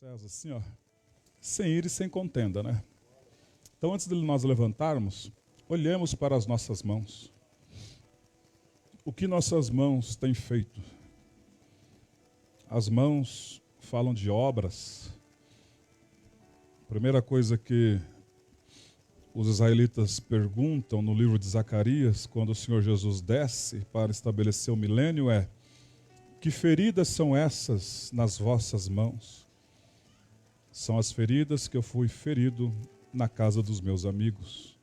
César, assim, ó, sem ira e sem contenda, né? Então, antes de nós levantarmos, olhemos para as nossas mãos. O que nossas mãos têm feito? As mãos falam de obras. A primeira coisa que os israelitas perguntam no livro de Zacarias, quando o Senhor Jesus desce para estabelecer o milênio, é: que feridas são essas nas vossas mãos? São as feridas que eu fui ferido na casa dos meus amigos.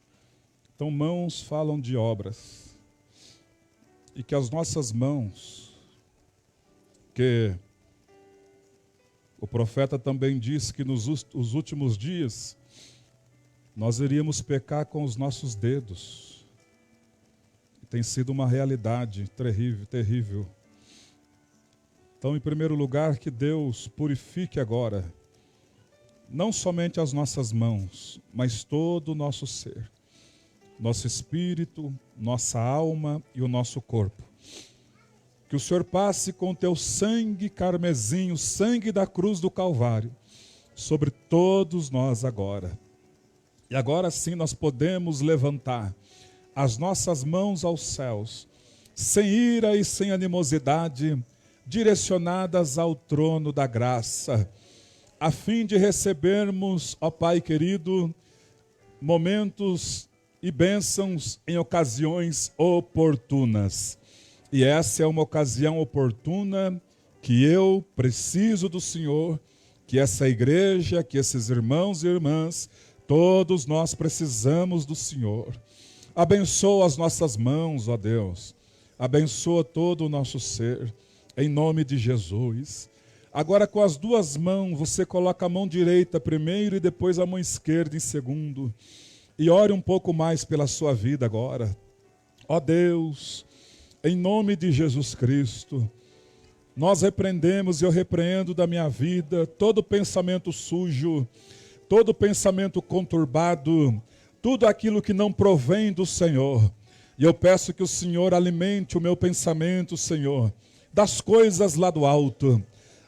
Então, mãos falam de obras. E que as nossas mãos, que o profeta também diz que nos últimos dias nós iríamos pecar com os nossos dedos. E tem sido uma realidade terrível, terrível. Então, em primeiro lugar, que Deus purifique agora não somente as nossas mãos, mas todo o nosso ser, nosso espírito, nossa alma e o nosso corpo. Que o Senhor passe com teu sangue carmesim, o sangue da cruz do Calvário, sobre todos nós agora. E agora sim nós podemos levantar as nossas mãos aos céus, sem ira e sem animosidade, direcionadas ao trono da graça, a fim de recebermos, ó Pai querido, momentos e bênçãos em ocasiões oportunas. E essa é uma ocasião oportuna que eu preciso do Senhor, que essa igreja, que esses irmãos e irmãs, todos nós precisamos do Senhor. Abençoa as nossas mãos, ó Deus. Abençoa todo o nosso ser, em nome de Jesus. Agora, com as duas mãos, você coloca a mão direita primeiro e depois a mão esquerda em segundo. E ore um pouco mais pela sua vida agora. Ó Deus, em nome de Jesus Cristo, nós repreendemos e eu repreendo da minha vida todo pensamento sujo, todo pensamento conturbado, tudo aquilo que não provém do Senhor. E eu peço que o Senhor alimente o meu pensamento, Senhor, das coisas lá do alto.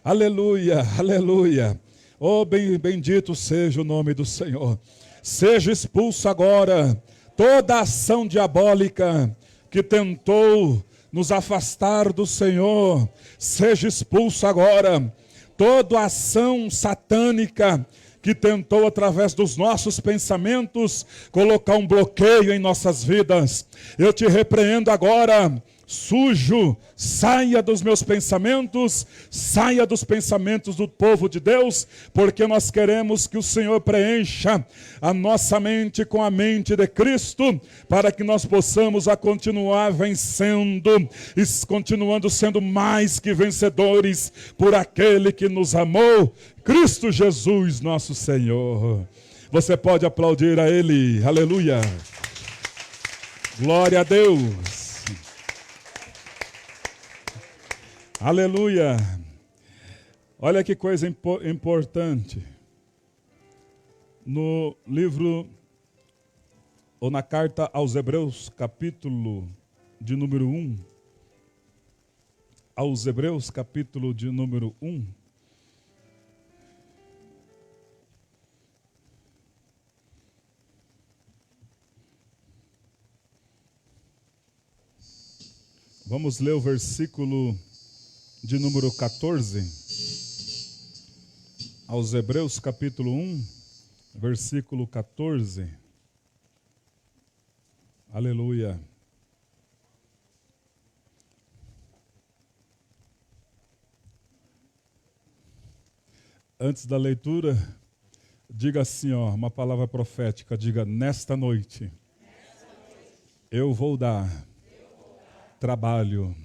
Aleluia, aleluia. Oh, bendito seja o nome do Senhor. Seja expulso agora toda ação diabólica que tentou nos afastar do Senhor. Seja expulso agora toda ação satânica que tentou, através dos nossos pensamentos, colocar um bloqueio em nossas vidas. Eu te repreendo agora. Sujo, saia dos meus pensamentos, saia dos pensamentos do povo de Deus, porque nós queremos que o Senhor preencha a nossa mente com a mente de Cristo, para que nós possamos a continuar vencendo e continuando sendo mais que vencedores por aquele que nos amou, Cristo Jesus nosso Senhor. Você pode aplaudir a Ele, aleluia, glória a Deus. Aleluia! Olha que coisa importante. No livro, ou na carta aos Hebreus, capítulo de número 1. Aos Hebreus, capítulo de número 1. Vamos ler o versículo de número 14, aos Hebreus capítulo 1, versículo 14. Aleluia. Antes da leitura, diga assim, ó, uma palavra profética, diga: nesta noite, eu vou dar trabalho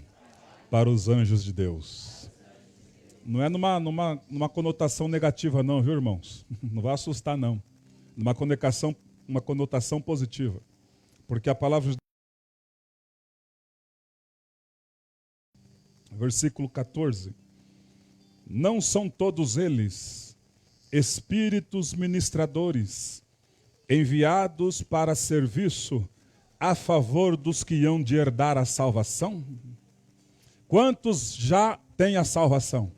para os anjos de Deus. Não é numa conotação negativa não, viu, irmãos? Não vai assustar não. Uma conotação positiva. Porque a palavra de Deus, versículo 14. Não são todos eles espíritos ministradores, enviados para serviço a favor dos que hão de herdar a salvação? Quantos já têm a salvação?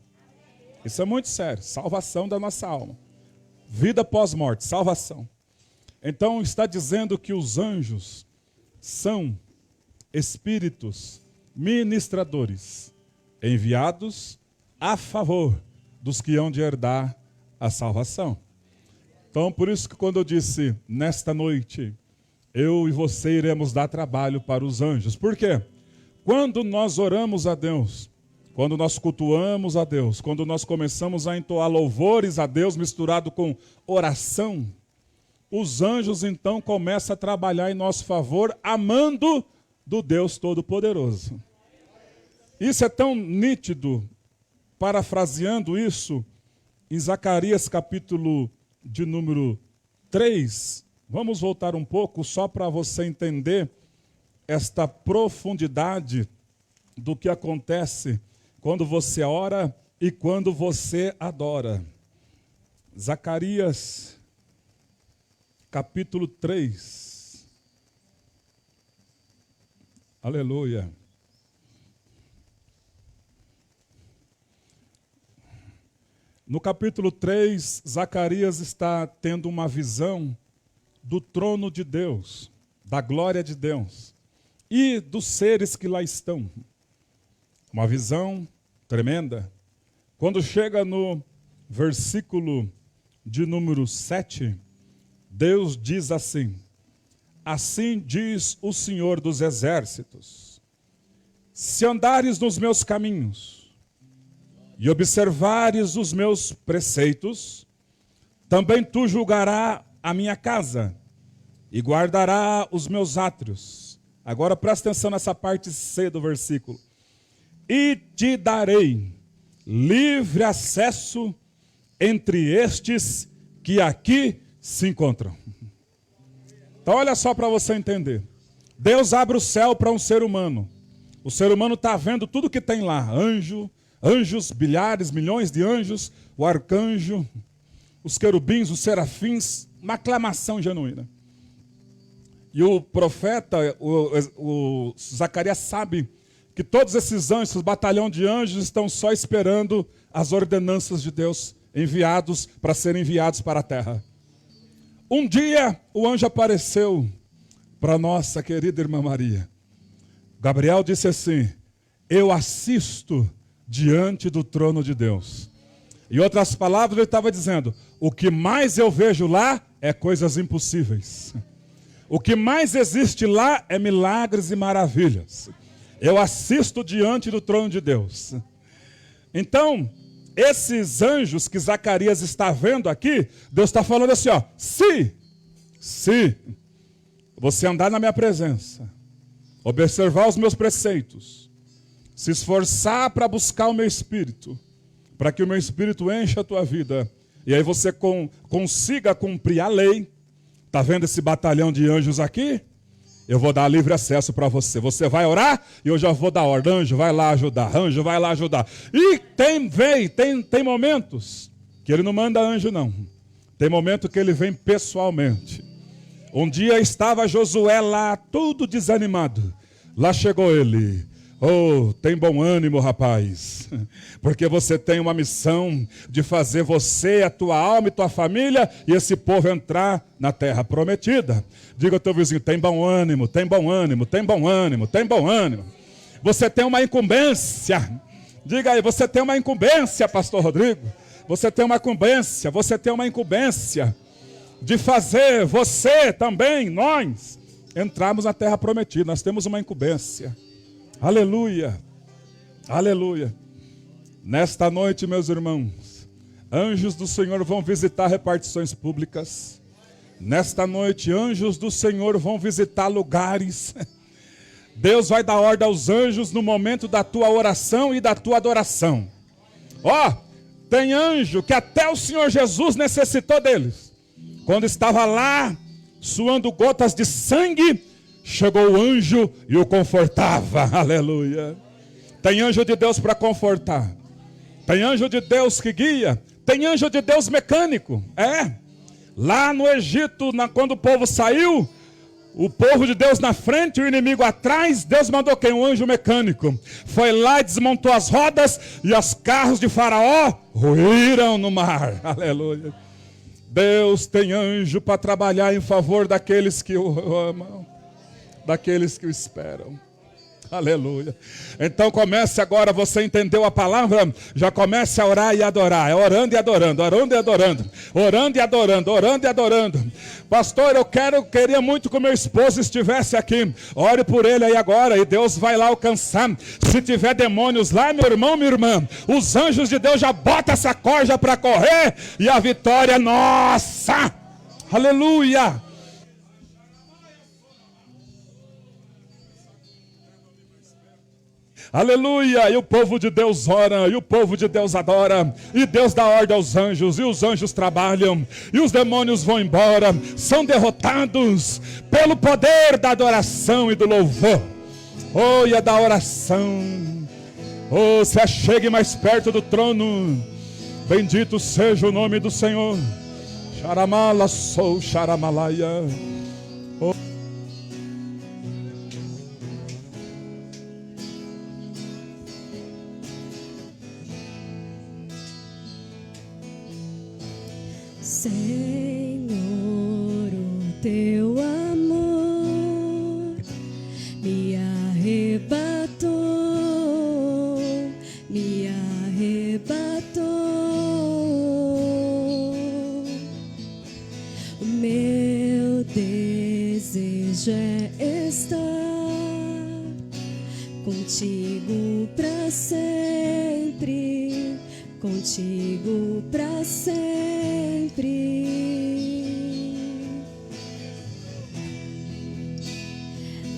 Isso é muito sério. Salvação da nossa alma. Vida pós-morte, salvação. Então está dizendo que os anjos são espíritos ministradores, enviados a favor dos que hão de herdar a salvação. Então, por isso que quando eu disse, nesta noite, eu e você iremos dar trabalho para os anjos. Por quê? Quando nós oramos a Deus, quando nós cultuamos a Deus, quando nós começamos a entoar louvores a Deus misturado com oração, os anjos então começam a trabalhar em nosso favor, amando do Deus Todo-Poderoso. Isso é tão nítido, parafraseando isso, em Zacarias capítulo de número 3, vamos voltar um pouco só para você entender esta profundidade do que acontece quando você ora e quando você adora. Zacarias capítulo 3. Aleluia. No capítulo 3, Zacarias está tendo uma visão do trono de Deus, da glória de Deus e dos seres que lá estão. Uma visão tremenda. Quando chega no versículo de número 7, Deus diz assim: assim diz o Senhor dos Exércitos, se andares nos meus caminhos e observares os meus preceitos, também tu julgarás a minha casa e guardará os meus átrios. Agora presta atenção nessa parte C do versículo. E te darei livre acesso entre estes que aqui se encontram. Então olha só para você entender. Deus abre o céu para um ser humano. O ser humano está vendo tudo que tem lá. Anjos, bilhares, milhões de anjos, o arcanjo, os querubins, os serafins, uma aclamação genuína. E o profeta, o Zacarias sabe que todos esses anjos, esse batalhão de anjos estão só esperando as ordenanças de Deus, enviados para serem enviados para a terra. Um dia o anjo apareceu para nossa querida irmã Maria. Gabriel disse assim: eu assisto diante do trono de Deus. Em outras palavras, ele estava dizendo: o que mais eu vejo lá é coisas impossíveis. O que mais existe lá é milagres e maravilhas. Eu assisto diante do trono de Deus. Então, esses anjos que Zacarias está vendo aqui, Deus está falando assim, ó: se você andar na minha presença, observar os meus preceitos, se esforçar para buscar o meu espírito, para que o meu espírito encha a tua vida, e aí você consiga cumprir a lei. Está vendo esse batalhão de anjos aqui? Eu vou dar livre acesso para você. Você vai orar e eu já vou dar ordem. Anjo, vai lá ajudar. Anjo, vai lá ajudar. E tem momentos que ele não manda anjo, não. Tem momento que ele vem pessoalmente. Um dia estava Josué lá, todo desanimado. Lá chegou ele. Oh, tem bom ânimo, rapaz, porque você tem uma missão de fazer você, a tua alma e tua família e esse povo entrar na terra prometida. Diga ao teu vizinho: tem bom ânimo, tem bom ânimo, tem bom ânimo, tem bom ânimo. Você tem uma incumbência. Diga aí: você tem uma incumbência, pastor Rodrigo. Você tem uma incumbência de fazer você também, nós, entrarmos na terra prometida. Nós temos uma incumbência. Aleluia, aleluia. Nesta noite, meus irmãos, anjos do Senhor vão visitar repartições públicas. Nesta noite, anjos do Senhor vão visitar lugares. Deus vai dar ordem aos anjos no momento da tua oração e da tua adoração. Ó, tem anjo que até o Senhor Jesus necessitou deles. Quando estava lá, suando gotas de sangue, chegou o anjo e o confortava. Aleluia. Tem anjo de Deus para confortar. Tem anjo de Deus que guia. Tem anjo de Deus mecânico. Lá no Egito, quando o povo saiu, O povo de Deus na frente e o inimigo atrás. Deus mandou quem? Um anjo mecânico. Foi lá e desmontou as rodas e os carros de Faraó ruíram no mar. Aleluia. Deus tem anjo para trabalhar em favor daqueles que o amam, daqueles que o esperam. Aleluia. Então comece agora, você entendeu a palavra? Já comece a orar e adorar. É orando e adorando, orando e adorando, orando e adorando, orando e adorando. Pastor, queria muito que o meu esposo estivesse aqui. Ore por ele aí agora e Deus vai lá alcançar. Se tiver demônios lá, meu irmão, minha irmã, os anjos de Deus já botam essa corja para correr e a vitória é nossa. Aleluia. Aleluia, e o povo de Deus ora, e o povo de Deus adora, e Deus dá ordem aos anjos, e os anjos trabalham, e os demônios vão embora, são derrotados pelo poder da adoração e do louvor. Oh, e é da oração. Oh, se achegue mais perto do trono. Bendito seja o nome do Senhor. Charamala sou charamalaia. Oh. Senhor, o teu amor me arrebatou, me arrebatou. O meu desejo é estar contigo para sempre, contigo para sempre.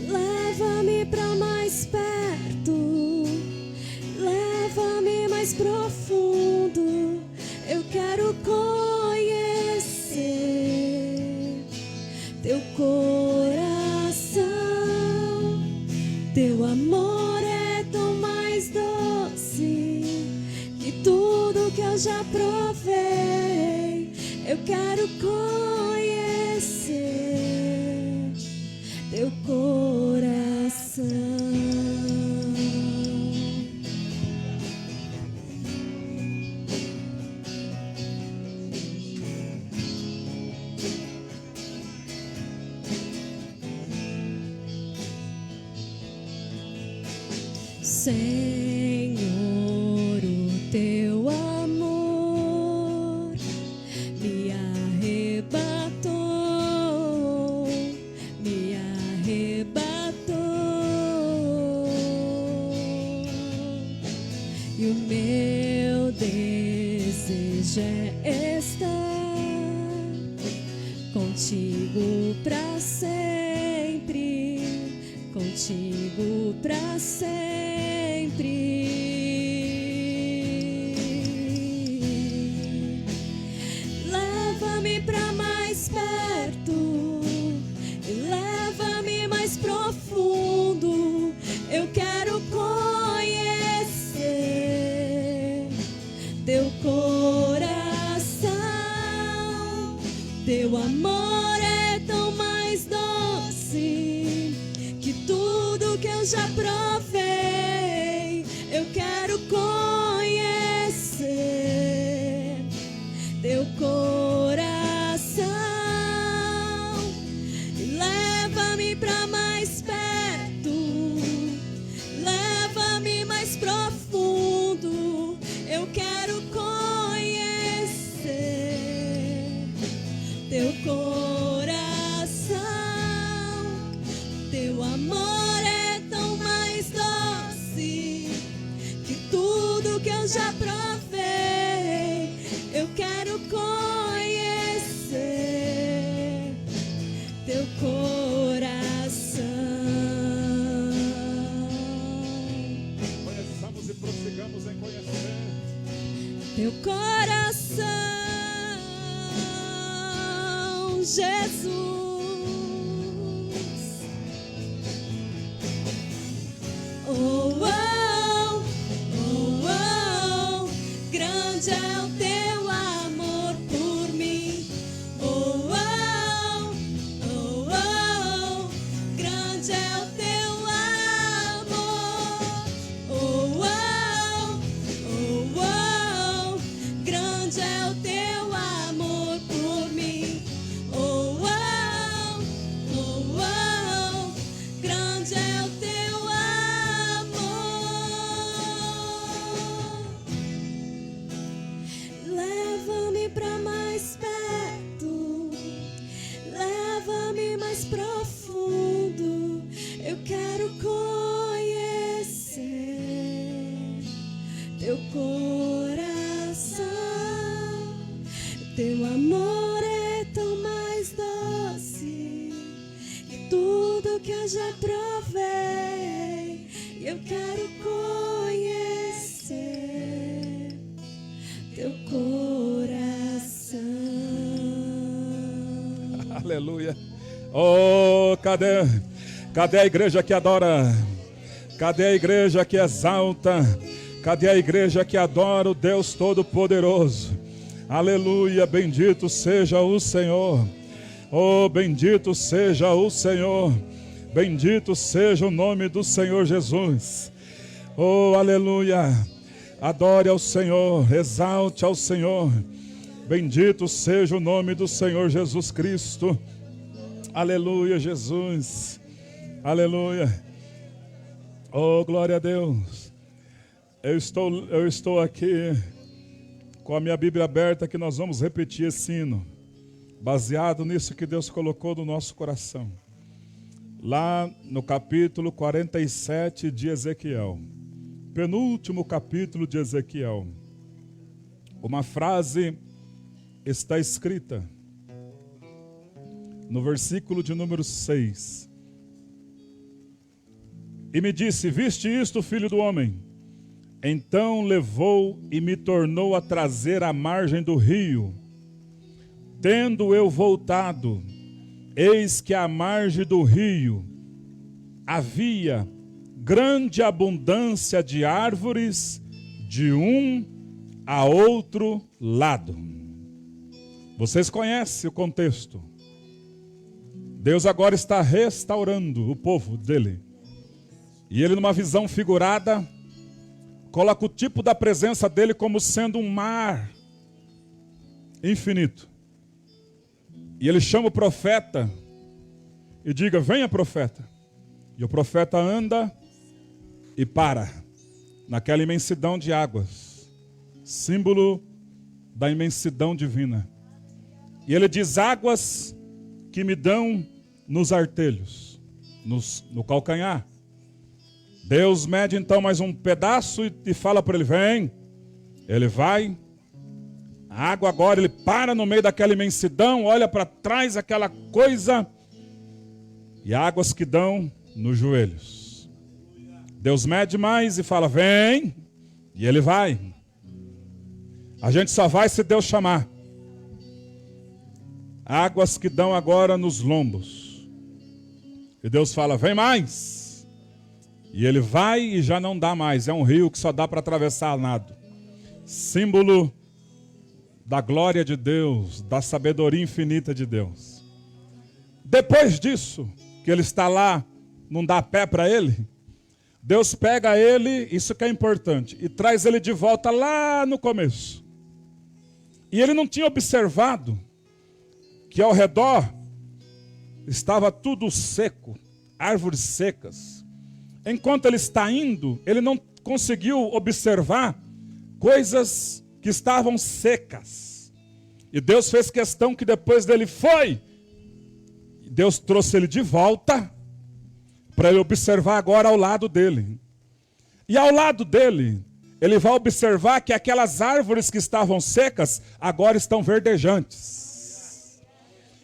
Leva-me para mais perto, leva-me mais profundo. Eu quero conhecer teu coração. Teu amor é tão mais doce que tudo que eu já provei. Eu quero conhecer teu coração. Senhor, o teu amor me arrebatou, me arrebatou. E o meu desejo é estar contigo para sempre, contigo para sempre. Leva-me para mais perto, leva-me mais profundo. Eu quero conhecer teu coração. Teu amor é tão mais doce que tudo que eu já provei. Eu quero conhecer teu coração. Leva-me para mais perto, leva-me mais profundo. Eu quero conhecer teu coração. Teu amor é tão mais doce que tudo que eu já provei. Eu quero conhecer teu coração. Conheçamos e prossigamos em conhecer Teu coração, Jesus. Oh, oh, oh, oh, grande é o teu amor por mim. Oh, oh, oh, oh, tudo que eu já provei. Eu quero conhecer teu coração. Aleluia. Oh, cadê a igreja que adora? Cadê a igreja que exalta? Cadê a igreja que adora o Deus Todo-Poderoso? Aleluia, bendito seja o Senhor. Oh, bendito seja o Senhor. Bendito seja o nome do Senhor Jesus. Oh, aleluia. Adore ao Senhor, exalte ao Senhor. Bendito seja o nome do Senhor Jesus Cristo. Aleluia, Jesus. Aleluia. Oh, glória a Deus. Eu estou aqui com a minha Bíblia aberta, que nós vamos repetir esse hino, baseado nisso que Deus colocou no nosso coração. Lá no capítulo 47 de Ezequiel, penúltimo capítulo de Ezequiel, uma frase está escrita no versículo de número 6. E me disse: viste isto, filho do homem? Então levou e me tornou a trazer à margem do rio. Tendo eu voltado, eis que à margem do rio havia grande abundância de árvores de um a outro lado. Vocês conhecem o contexto. Deus agora está restaurando o povo dele. E ele, numa visão figurada, coloca o tipo da presença dele como sendo um mar infinito. E ele chama o profeta e diga: venha, profeta. E o profeta anda e para naquela imensidão de águas, símbolo da imensidão divina. E ele diz: águas que me dão nos artelhos, no calcanhar. Deus mede então mais um pedaço e fala para ele: vem. Ele vai. A água agora, ele para no meio daquela imensidão, olha para trás, aquela coisa, e águas que dão nos joelhos. Deus mede mais e fala: vem. E ele vai. A gente só vai se Deus chamar. Águas que dão agora nos lombos. E Deus fala: vem mais. E ele vai e já não dá mais. É um rio que só dá para atravessar a nado. Símbolo da glória de Deus, da sabedoria infinita de Deus. Depois disso, que ele está lá, não dá pé para ele, Deus pega ele, isso que é importante, e traz ele de volta lá no começo. E ele não tinha observado que ao redor estava tudo seco, árvores secas. Enquanto ele está indo, ele não conseguiu observar coisas que estavam secas. E Deus fez questão que depois dele foi, Deus trouxe ele de volta para ele observar agora ao lado dele. E ao lado dele, ele vai observar que aquelas árvores que estavam secas agora estão verdejantes.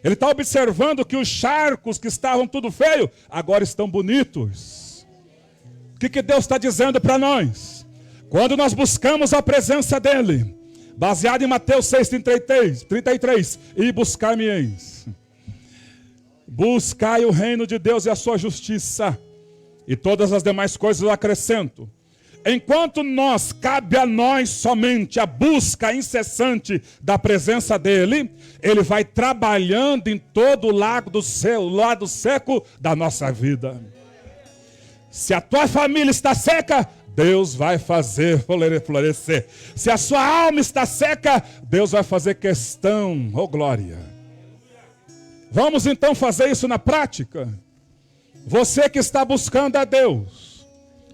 Ele está observando que os charcos que estavam tudo feio agora estão bonitos. O que Deus está dizendo para nós? Quando nós buscamos a presença dele, baseado em Mateus 6,33, e buscar-me-eis. Buscai o reino de Deus e a sua justiça, e todas as demais coisas eu acrescento. Enquanto cabe a nós somente a busca incessante da presença dele, ele vai trabalhando em todo o lado seco da nossa vida. Se a tua família está seca, Deus vai fazer florescer. Se a sua alma está seca, Deus vai fazer questão. Oh, glória. Vamos então fazer isso na prática. Você que está buscando a Deus,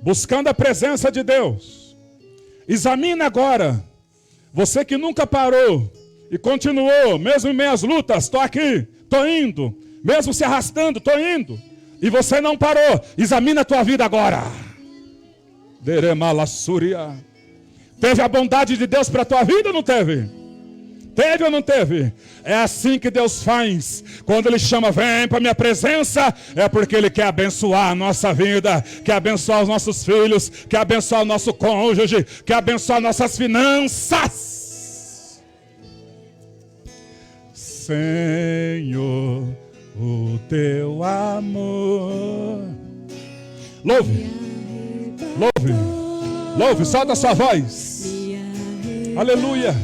buscando a presença de Deus, examina agora. Você que nunca parou e continuou, mesmo em meio às lutas, estou aqui, estou indo, mesmo se arrastando, estou indo. E você não parou, examina a tua vida agora. Teve a bondade de Deus para a tua vida ou não teve? Teve ou não teve? É assim que Deus faz. Quando Ele chama, vem para a minha presença, é porque Ele quer abençoar a nossa vida, quer abençoar os nossos filhos, quer abençoar o nosso cônjuge, quer abençoar nossas finanças. Senhor, o teu amor. Louve, louve, louve, solta a sua voz. Aleluia.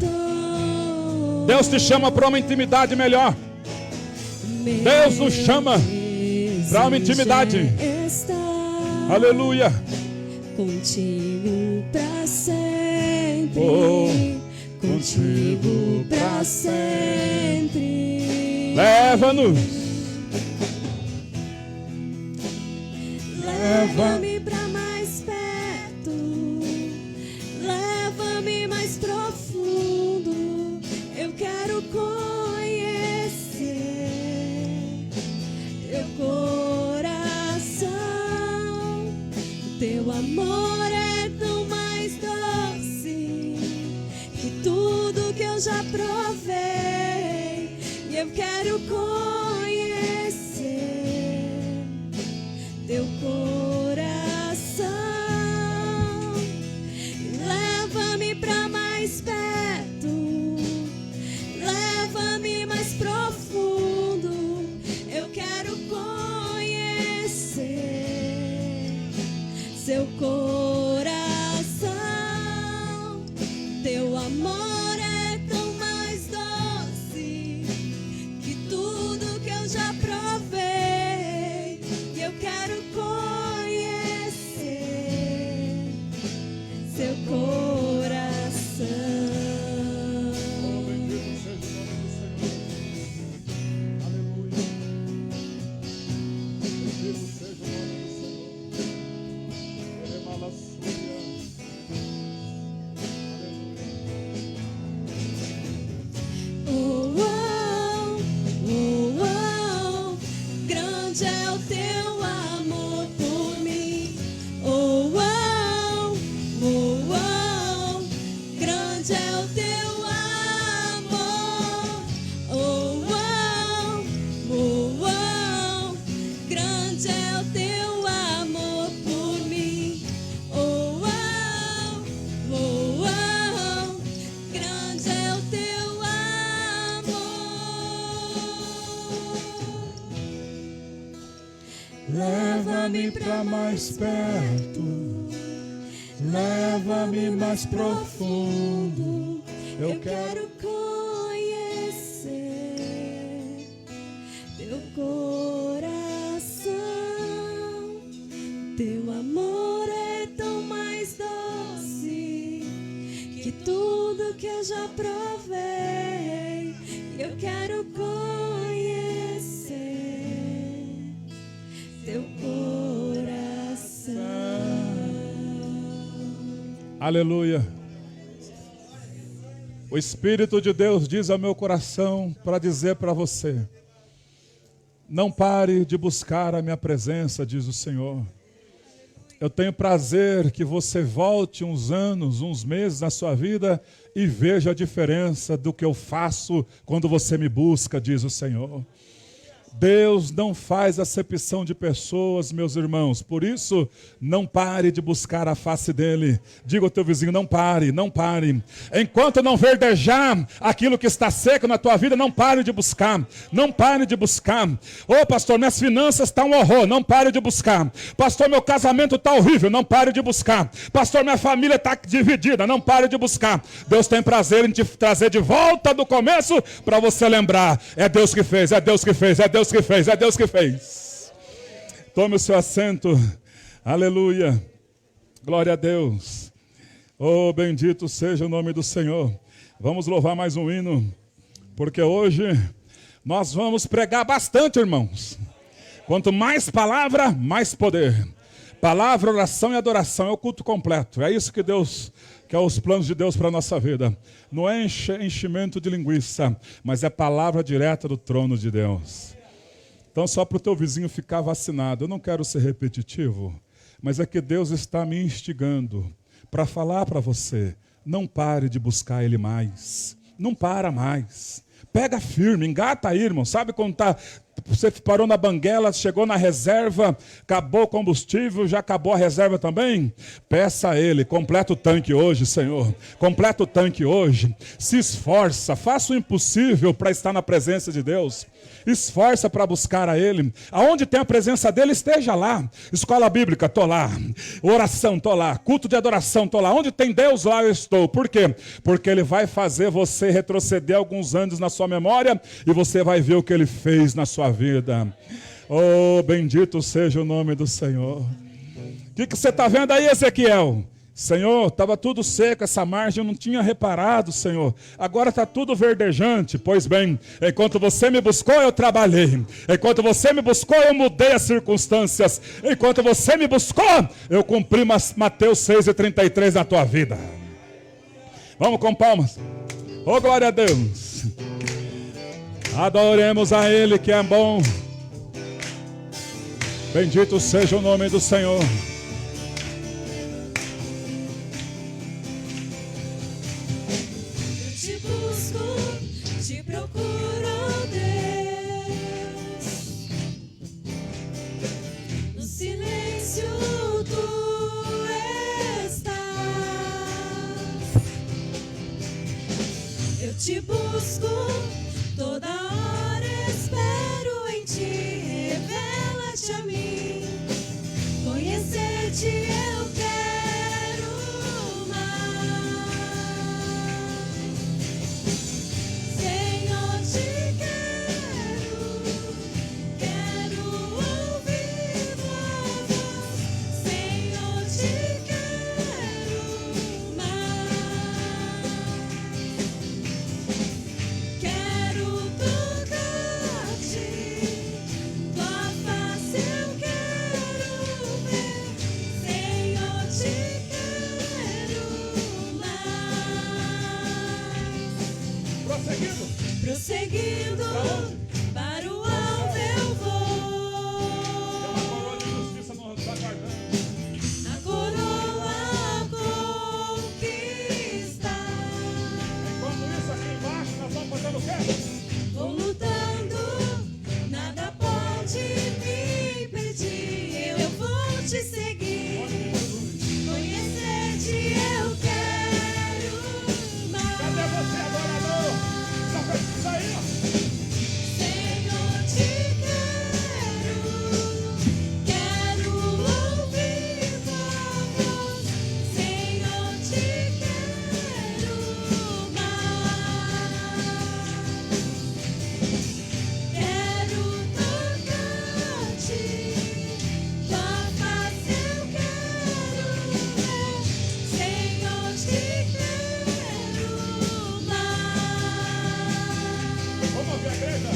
Deus te chama para uma intimidade melhor. Deus nos chama para uma intimidade. Aleluia. Contigo para sempre. Oh, contigo para sempre. Leva-nos. Leva-me para mais perto. Leva-me mais profundo. Eu quero conhecer teu coração. Teu amor é tão mais doce que tudo que eu já provei. E eu quero conhecer teu coração. Leva-me para mais perto. Leva-me mais profundo. Eu quero conhecer seu coração. Teu amor é tão mais doce que tudo que eu já provei. E eu quero conhecer seu coração. Grande é o teu amor por mim. Oh, oh, oh, oh. Grande é o teu amor. Oh, oh, oh, oh. Grande é o teu amor por mim. Oh, oh, oh, oh. Grande é o teu amor. Leva-me para mais perto. Leva-me mais profundo. Eu quero conhecer teu coração. Teu amor é tão mais doce que tudo que eu já provei. Eu quero conhecer teu coração. Aleluia. O Espírito de Deus diz ao meu coração para dizer para você: não pare de buscar a minha presença, diz o Senhor. Eu tenho prazer que você volte uns anos, uns meses na sua vida e veja a diferença do que eu faço quando você me busca, diz o Senhor. Deus não faz acepção de pessoas, meus irmãos. Por isso, não pare de buscar a face dele. Diga ao teu vizinho, não pare, não pare. Enquanto não verdejar aquilo que está seco na tua vida, não pare de buscar. Não pare de buscar. Ô pastor, minhas finanças estão um horror. Não pare de buscar. Pastor, meu casamento está horrível. Não pare de buscar. Pastor, minha família está dividida. Não pare de buscar. Deus tem prazer em te trazer de volta do começo para você lembrar. É Deus que fez, é Deus que fez, é Deus que fez, é Deus que fez. Tome o seu assento. Aleluia. Glória a Deus. Oh, bendito seja o nome do Senhor. Vamos louvar mais um hino, porque hoje nós vamos pregar bastante, irmãos. Quanto mais palavra, mais poder. Palavra, oração e adoração é o culto completo. É isso que Deus, que é os planos de Deus para a nossa vida. Não é enchimento de linguiça, mas é palavra direta do trono de Deus. Então, só para o teu vizinho ficar vacinado, eu não quero ser repetitivo, mas é que Deus está me instigando para falar para você: não pare de buscar Ele mais. não para mais. Pega firme, engata aí, irmão. Sabe quando você parou na banguela, chegou na reserva, acabou o combustível, já acabou a reserva também? Peça a Ele, completa o tanque hoje, Senhor. Completa o tanque hoje. Se esforça, faça o impossível para estar na presença de Deus. Esforça para buscar a Ele. Aonde tem a presença dEle, esteja lá. Escola bíblica, estou lá. Oração, estou lá. Culto de adoração, estou lá. Onde tem Deus, lá eu estou. Por quê? Porque Ele vai fazer você retroceder alguns anos na sua memória e você vai ver o que Ele fez na sua vida. Oh, bendito seja o nome do Senhor. O que você está vendo aí, Ezequiel? Senhor, estava tudo seco, essa margem eu não tinha reparado, Senhor. Agora está tudo verdejante. Pois bem, enquanto você me buscou, eu trabalhei. Enquanto você me buscou, eu mudei as circunstâncias. Enquanto você me buscou, eu cumpri Mateus 6,33 na tua vida. Vamos com palmas. Oh, glória a Deus. Adoremos a Ele que é bom. Bendito seja o nome do Senhor. Te procuro, Deus. No silêncio tu estás. Eu te busco, toda hora espero em ti. Revela-te a mim. Conhecer-te eu quero mais. Senhor, te quero ouvir tua voz. Senhor, te quero mais. Quero tocar-te, tua face eu quero ver. Senhor, te quero mais. Prosseguindo, para o alto eu vou. A coroa conquistar. Enquanto isso, aqui embaixo, nós vamos fazendo o quê? Vou lutando, nada pode me impedir. Eu vou te seguir. Conhecer-te eu quero mais. Cadê você, adorador? Só faz isso aí, ó. Senhor, te quero ouvir tua voz. Senhor, te quero mais. Quero tocar-te, tua face eu quero ver. Senhor, te quero mais. Vamos ouvir a igreja?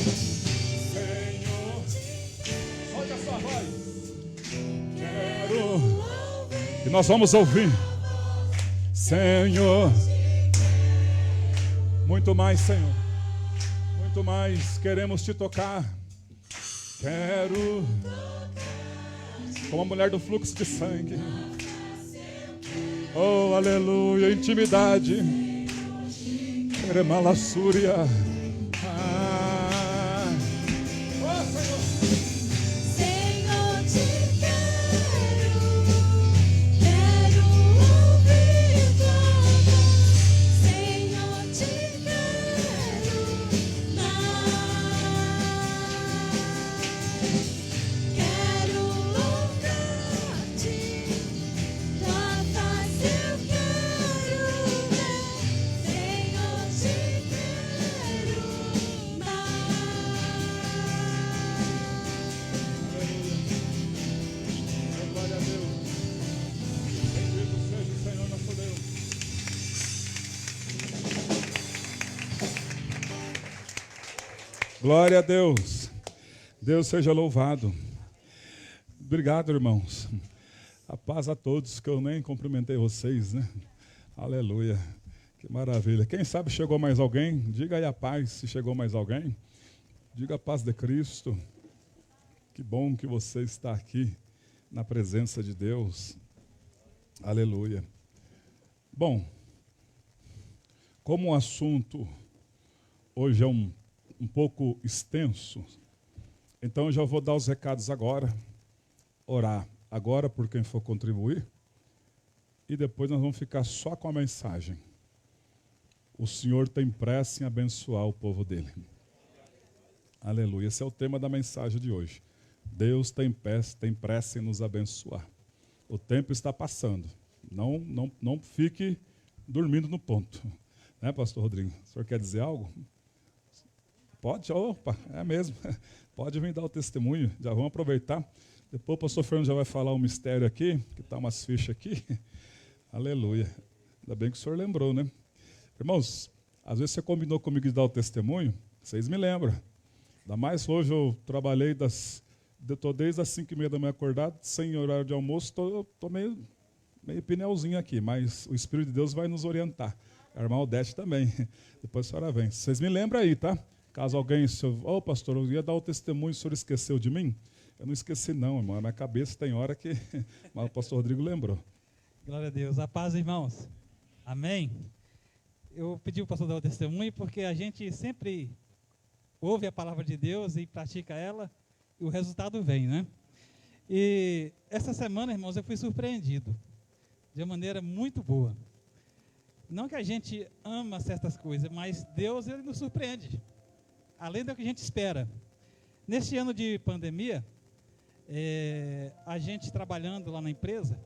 Senhor, solte a sua voz. Quero. E nós vamos ouvir. Senhor. Muito mais, Senhor. Muito mais. Queremos te tocar. Quero. Como a mulher do fluxo de sangue. Oh, aleluia. Intimidade. Queremalassúria. Oh, Senhor. Senhor, te quero ouvir tua voz. Senhor, te quero mais. Quero tocar-te, tua face eu quero ver. Senhor, te quero mais. Glória a Deus. Bendito seja o Senhor nosso Deus. Glória a Deus. Deus seja louvado. Obrigado, irmãos. A paz a todos, que eu nem cumprimentei vocês, né? Aleluia. Que maravilha. Quem sabe chegou mais alguém? Diga aí a paz, se chegou mais alguém. Diga a paz de Cristo. Que bom que você está aqui na presença de Deus. Aleluia. Bom, como o assunto hoje é um pouco extenso, então eu já vou dar os recados agora, orar agora por quem for contribuir, e depois nós vamos ficar só com a mensagem. O Senhor tem pressa em abençoar o povo dele. Aleluia. Esse é o tema da mensagem de hoje. Deus tem pressa em nos abençoar. O tempo está passando. Não fique dormindo no ponto. Né, pastor Rodrigo? O senhor quer dizer algo? Pode? Opa, é mesmo. Pode vir dar o testemunho. Já vamos aproveitar. Depois o pastor Fernando já vai falar um mistério aqui, que está umas fichas aqui. Aleluia. Ainda bem que o senhor lembrou, né? Irmãos, às vezes você combinou comigo de dar o testemunho, vocês me lembram. Ainda mais hoje eu trabalhei estou desde as 5h30 da manhã acordado, sem horário de almoço, estou meio pneuzinho aqui, mas o Espírito de Deus vai nos orientar. A irmã Odete também. Depois a senhora vem. Vocês me lembram aí, tá? Caso alguém, pastor, eu ia dar o testemunho, o senhor esqueceu de mim? Eu não esqueci não, irmão. Na minha cabeça tem hora que mas o pastor Rodrigo lembrou. Glória a Deus. A paz, irmãos. Amém. Eu pedi o pastor dar o testemunho porque a gente sempre ouve a palavra de Deus e pratica ela e o resultado vem, né? E essa semana, irmãos, eu fui surpreendido de uma maneira muito boa. Não que a gente ama certas coisas, mas Deus, ele nos surpreende, além do que a gente espera. Neste ano de pandemia, a gente trabalhando lá na empresa,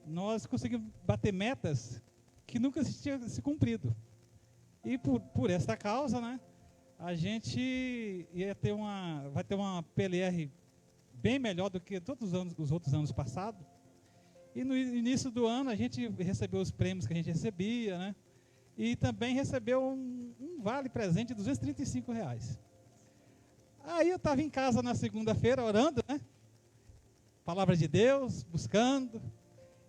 nós conseguimos bater metas que nunca tinha se cumprido. E por esta causa, né, a gente vai ter uma PLR bem melhor do que todos os outros anos passados. E no início do ano a gente recebeu os prêmios que a gente recebia, né? E também recebeu um vale presente de R$235. Aí eu estava em casa na segunda-feira orando, né? Palavra de Deus, buscando.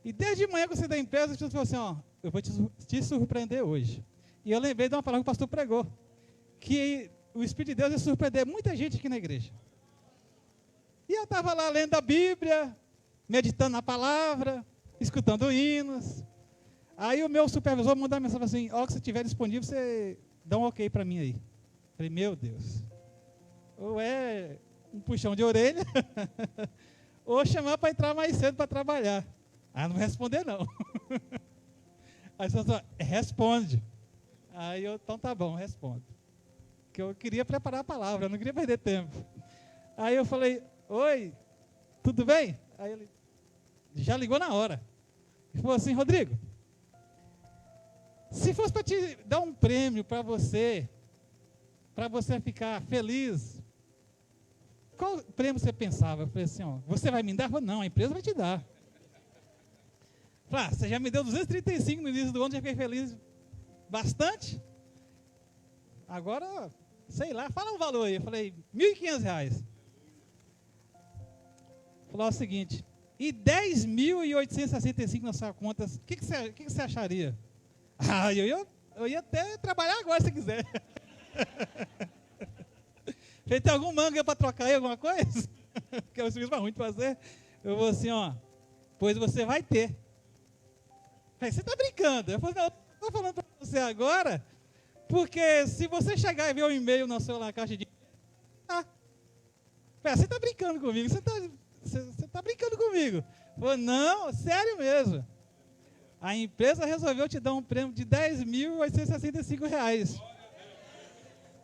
E desde manhã que eu saí da empresa, Jesus falou assim, ó, eu vou te surpreender hoje. E eu lembrei de uma palavra que o pastor pregou, que o Espírito de Deus ia surpreender muita gente aqui na igreja. E eu estava lá lendo a Bíblia, meditando na palavra, escutando hinos. Aí o meu supervisor mandou uma mensagem assim, ó, que você estiver disponível, você dá um ok para mim aí. Eu falei, meu Deus. Ou é um puxão de orelha, ou chamar para entrar mais cedo para trabalhar. Ah, não vou responder não. Aí você falou, responde. Aí eu, então tá bom, respondo. Porque eu queria preparar a palavra, eu não queria perder tempo. Aí eu falei, oi, tudo bem? Aí ele já ligou na hora. Ele falou assim, Rodrigo, se fosse para te dar um prêmio para você ficar feliz, qual prêmio você pensava? Eu falei assim, ó, você vai me dar? Eu falei, não, a empresa vai te dar. Eu falei, você já me deu 235 no início do ano, já fiquei feliz bastante. Agora, sei lá, fala um valor aí. Eu falei, R$1.500. Falou o seguinte, e 10.865 na sua conta, o que você acharia? Ah, eu ia até trabalhar agora se quiser. Falei, tem algum manga para trocar aí, alguma coisa? Que é um serviço ruim de fazer. Eu vou assim, ó, pois você vai ter. Falei, você está brincando? Eu falei, não, estou falando para você agora, porque se você chegar e ver um e-mail na sua caixa de... você está brincando comigo, você está brincando comigo. Falei, não, sério mesmo. A empresa resolveu te dar um prêmio de R$10.865.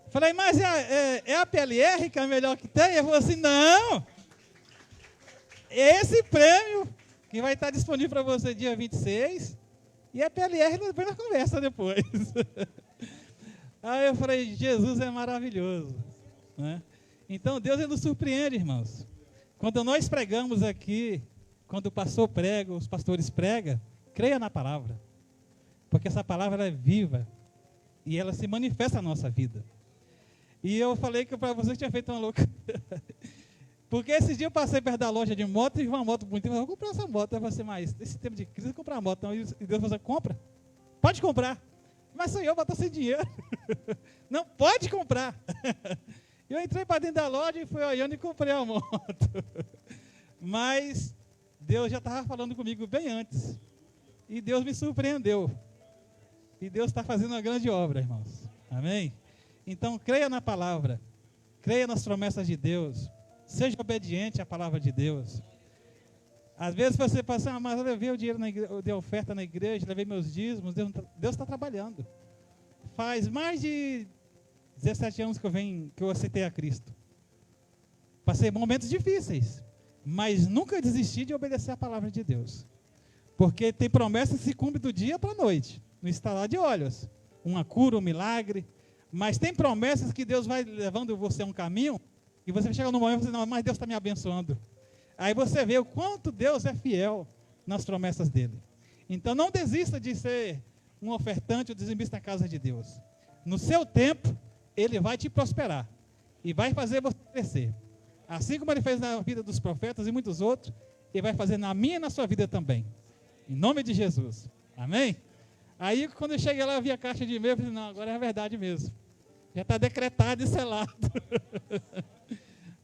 Falei, mas é a PLR que é a melhor que tem? Ele falou assim, não. Esse prêmio que vai estar disponível para você dia 26, e a PLR depois na conversa depois. Aí eu falei, Jesus é maravilhoso. Né? Então Deus ele nos surpreende, irmãos. Quando nós pregamos aqui, quando o pastor prega, os pastores pregam, creia na palavra. Porque essa palavra é viva e ela se manifesta na nossa vida. E eu falei que para você tinha feito uma loucura. Porque esses dias eu passei perto da loja de moto e vi uma moto bonita. Eu falei, vou comprar essa moto. Eu falei assim, mas nesse tempo de crise, eu vou comprar uma moto. Então, e Deus falou assim, compra. Pode comprar. Mas sou eu, estou sem dinheiro. Não, pode comprar. Eu entrei para dentro da loja e fui olhando e comprei a moto. Mas Deus já estava falando comigo bem antes. E Deus me surpreendeu. E Deus está fazendo uma grande obra, irmãos. Amém? Então, creia na palavra, creia nas promessas de Deus, seja obediente à palavra de Deus. Às vezes você pensa, mas eu levei o dinheiro, eu dei oferta na igreja, levei meus dízimos, Deus está trabalhando. Faz mais de 17 anos que eu aceitei a Cristo. Passei momentos difíceis, mas nunca desisti de obedecer a palavra de Deus. Porque tem promessa que se cumpre do dia para a noite, no estalar de olhos. Uma cura, um milagre. Mas tem promessas que Deus vai levando você a um caminho, e você chega num momento e fala, não, mas Deus está me abençoando. Aí você vê o quanto Deus é fiel nas promessas dele. Então não desista de ser um ofertante ou dizimista na casa de Deus. No seu tempo, ele vai te prosperar e vai fazer você crescer. Assim como ele fez na vida dos profetas e muitos outros, ele vai fazer na minha e na sua vida também. Em nome de Jesus. Amém? Aí quando eu cheguei lá, eu vi a caixa de e-mail, eu falei, não, agora é verdade mesmo. Já está decretado e selado.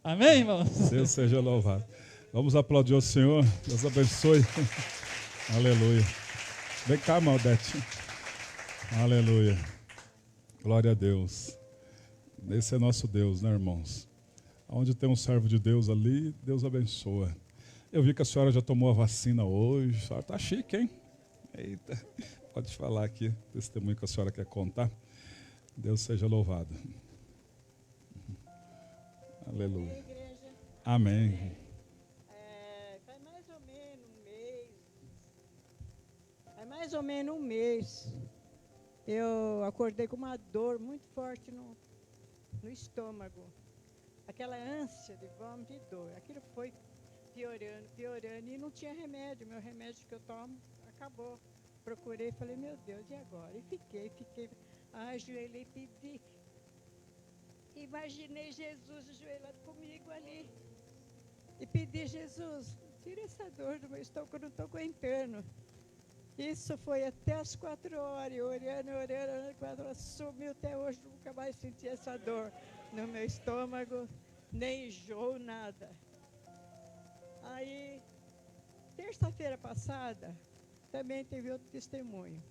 Amém, irmãos? Deus seja louvado. Vamos aplaudir o Senhor. Deus abençoe. Aleluia. Vem cá, Maldete. Aleluia. Glória a Deus. Esse é nosso Deus, né, irmãos? Onde tem um servo de Deus ali, Deus abençoa. Eu vi que a senhora já tomou a vacina hoje. A senhora está chique, hein? Eita. Pode falar aqui, o testemunho que a senhora quer contar. Deus seja louvado. Aleluia. Amém. Mais ou menos um mês, eu acordei com uma dor muito forte no estômago. Aquela ânsia de vômito e dor. Aquilo foi piorando e não tinha remédio. Meu remédio que eu tomo acabou. Procurei e falei, meu Deus, e agora? E fiquei. Ajoelhei e pedi. Imaginei Jesus ajoelhado comigo ali. E pedi, Jesus, tira essa dor do meu estômago que eu não estou aguentando. Isso foi até as 4 horas, orando, 4 horas, sumiu até hoje, nunca mais senti essa dor no meu estômago, nem enjoo, nada. Aí, terça-feira passada, também teve outro testemunho.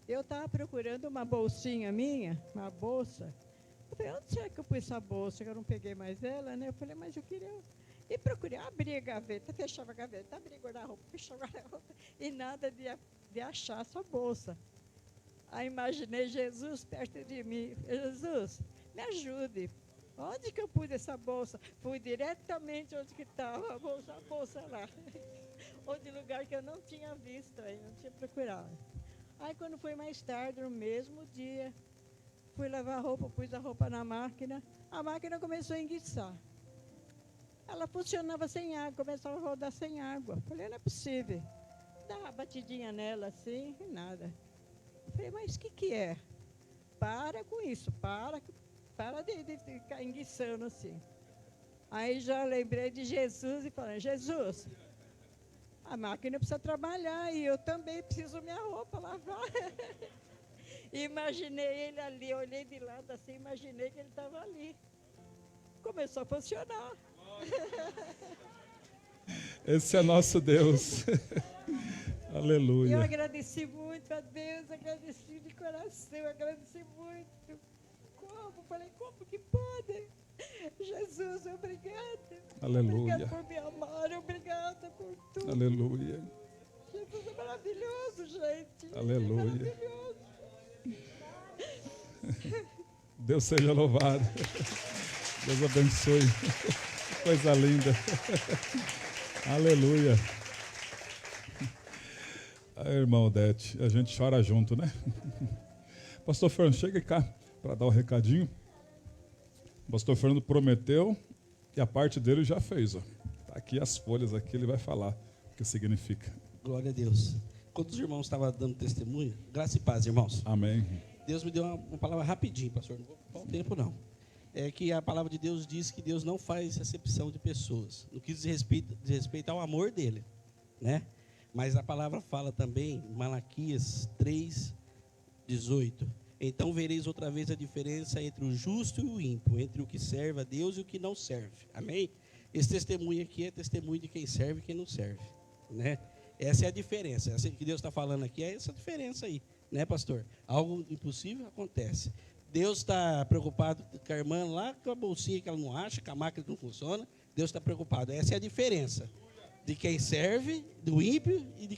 Eu estava procurando uma bolsinha minha, uma bolsa. Eu falei, onde será que eu pus essa bolsa? Eu não peguei mais ela, né? Eu falei, mas eu queria... E procurei, abri a gaveta, fechava a gaveta, abri guarda-roupa, fechava a guarda-roupa, e nada de achar essa bolsa. Aí imaginei Jesus perto de mim. Jesus, me ajude. Onde que eu pus essa bolsa? Fui diretamente onde que estava a bolsa lá. Onde lugar que eu não tinha visto aí, não tinha procurado. Aí quando foi mais tarde, no mesmo dia, fui lavar a roupa, pus a roupa na máquina, a máquina começou a enguiçar. Ela funcionava sem água, começava a rodar sem água. Falei, não é possível. Dá uma batidinha nela assim, e nada. Falei, mas o que é? Para com isso, para de ficar enguiçando assim. Aí já lembrei de Jesus e falei, Jesus, a máquina precisa trabalhar e eu também preciso minha roupa lavar. Imaginei ele ali, olhei de lado assim, imaginei que ele estava ali. Começou a funcionar. Esse é nosso Deus. Aleluia. Eu agradeci muito a Deus, agradeci de coração, agradeci muito. Como? Falei, como que pode? Jesus, obrigada. Aleluia. Obrigada por me amar, obrigada por tudo. Aleluia. Jesus é maravilhoso, gente. Aleluia. É maravilhoso. Deus seja louvado. Deus abençoe. Coisa linda. Aleluia. Aí, irmão Odete, a gente chora junto, né? Pastor Fernando, chega cá para dar o recadinho. O pastor Fernando prometeu e a parte dele já fez. Ó. Tá aqui as folhas, aqui ele vai falar o que significa. Glória a Deus. Quando os irmãos estavam dando testemunho, graça e paz, irmãos. Amém. Deus me deu uma palavra rapidinho, pastor. Não vou ocupar o tempo, não. É que a palavra de Deus diz que Deus não faz acepção de pessoas. No que diz respeito ao amor dele, né? Mas a palavra fala também, Malaquias 3:18. Então vereis outra vez a diferença entre o justo e o ímpio, entre o que serve a Deus e o que não serve. Amém? Esse testemunho aqui é testemunho de quem serve e quem não serve, né? Essa é a diferença. Essa que Deus está falando aqui é essa diferença aí, né, pastor? Algo impossível acontece. Deus está preocupado com a irmã lá, com a bolsinha que ela não acha, com a máquina que não funciona. Deus está preocupado. Essa é a diferença de quem serve, do ímpio e de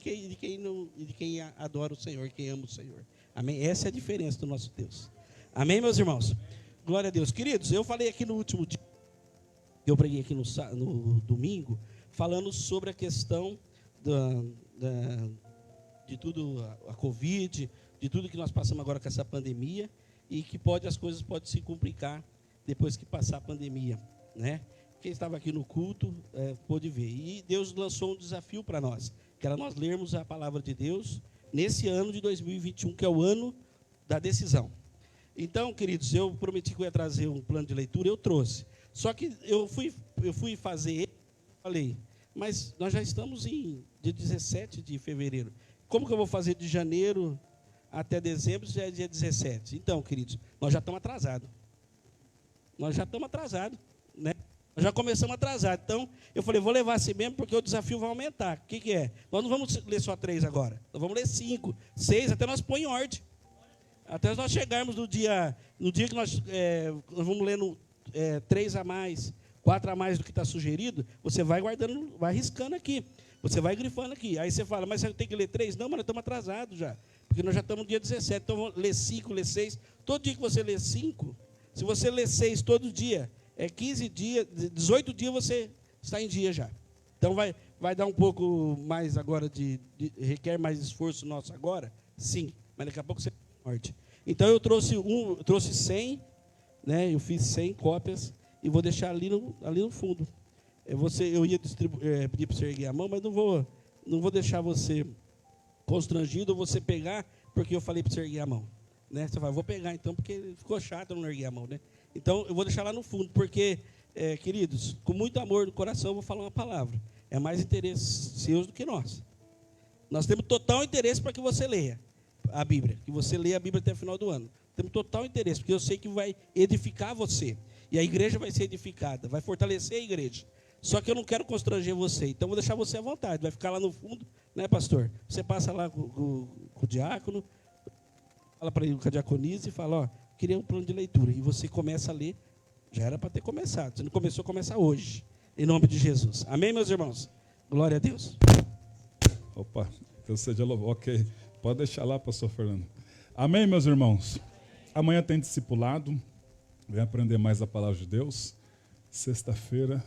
quem adora o Senhor, quem ama o Senhor. Amém? Essa é a diferença do nosso Deus. Amém, meus irmãos? Glória a Deus. Queridos, eu falei aqui no último dia, eu preguei aqui no domingo, falando sobre a questão de tudo, a Covid, de tudo que nós passamos agora com essa pandemia, e que as coisas podem se complicar depois que passar a pandemia, né? Quem estava aqui no culto pôde ver. E Deus lançou um desafio para nós, que era nós lermos a palavra de Deus nesse ano de 2021, que é o ano da decisão. Então, queridos, eu prometi que eu ia trazer um plano de leitura, eu trouxe. Só que eu fui fazer, falei, mas nós já estamos em dia 17 de fevereiro. Como que eu vou fazer de janeiro até dezembro, já é dia 17? Então, queridos, nós já estamos atrasados. Né? Nós já começamos atrasado. Então, eu falei, vou levar assim mesmo, porque o desafio vai aumentar. O que é? Nós não vamos ler só 3 agora. Nós vamos ler 5, 6, até nós pôr em ordem. Até nós chegarmos no dia que nós vamos lendo 3 a mais, 4 a mais do que está sugerido, você vai guardando, vai riscando aqui. Você vai grifando aqui. Aí você fala, mas você tem que ler 3? Não, mas nós estamos atrasados já. Porque nós já estamos no dia 17. Então, vamos ler 5, ler 6. Todo dia que você lê 5, se você ler 6 todo dia, 15 dias, 18 dias você está em dia já. Então, vai dar um pouco mais agora, requer mais esforço nosso agora? Sim. Mas daqui a pouco você tem norte. Então, eu trouxe 100, né? Eu fiz 100 cópias e vou deixar ali no fundo. Eu ia pedir para você erguer a mão, mas não vou deixar você constrangido ou você pegar, porque eu falei para você erguer a mão. Né? Você vai, vou pegar então, porque ficou chato eu não erguer a mão. Né? Então, eu vou deixar lá no fundo, porque, queridos, com muito amor no coração, eu vou falar uma palavra. É mais interesse seus do que nós. Nós temos total interesse para que você leia a Bíblia, que você leia a Bíblia até o final do ano. Temos total interesse, porque eu sei que vai edificar você. E a igreja vai ser edificada, vai fortalecer a igreja. Só que eu não quero constranger você, então vou deixar você à vontade. Vai ficar lá no fundo, né, pastor? Você passa lá com o diácono, fala para ele com a diaconisa e fala, ó, queria um plano de leitura. E você começa a ler, já era para ter começado. Você não começou, começa hoje. Em nome de Jesus. Amém, meus irmãos? Glória a Deus. Opa, então seja louvado. Ok, pode deixar lá, pastor Fernando. Amém, meus irmãos? Amanhã tem discipulado. Vem aprender mais a palavra de Deus. Sexta-feira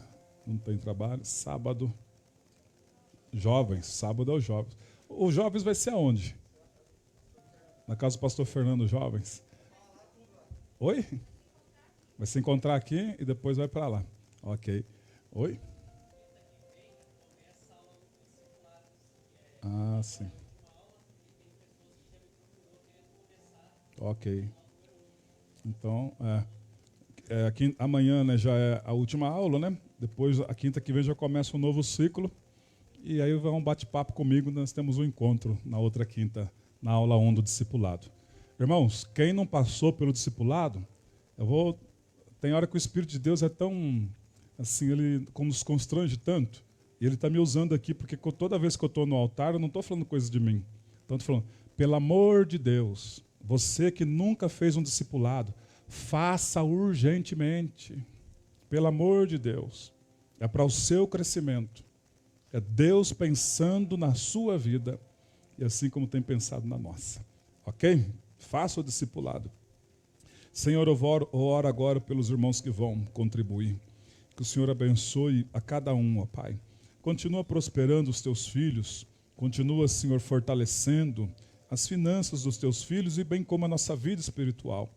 não tem trabalho. Sábado, jovens. Sábado é os jovens. Os jovens vai ser aonde? Na casa do pastor Fernando, jovens. Oi? Vai se encontrar aqui e depois vai para lá. Ok. Oi? Ah, sim. Ok. Então, aqui, amanhã, né, já é a última aula, né? Depois, a quinta que vem, já começa um novo ciclo. E aí vai um bate-papo comigo, nós temos um encontro na outra quinta, na aula 1 do discipulado. Irmãos, quem não passou pelo discipulado, tem hora que o Espírito de Deus é tão, assim, ele nos constrange tanto, e ele está me usando aqui, porque toda vez que eu estou no altar, eu não estou falando coisa de mim. Então, estou falando, pelo amor de Deus, você que nunca fez um discipulado, faça urgentemente. Pelo amor de Deus. É para o seu crescimento. É Deus pensando na sua vida, e assim como tem pensado na nossa. Ok? Faça o discipulado. Senhor, eu oro agora pelos irmãos que vão contribuir. Que o Senhor abençoe a cada um, ó Pai. Continua prosperando os teus filhos. Continua, Senhor, fortalecendo as finanças dos teus filhos e bem como a nossa vida espiritual.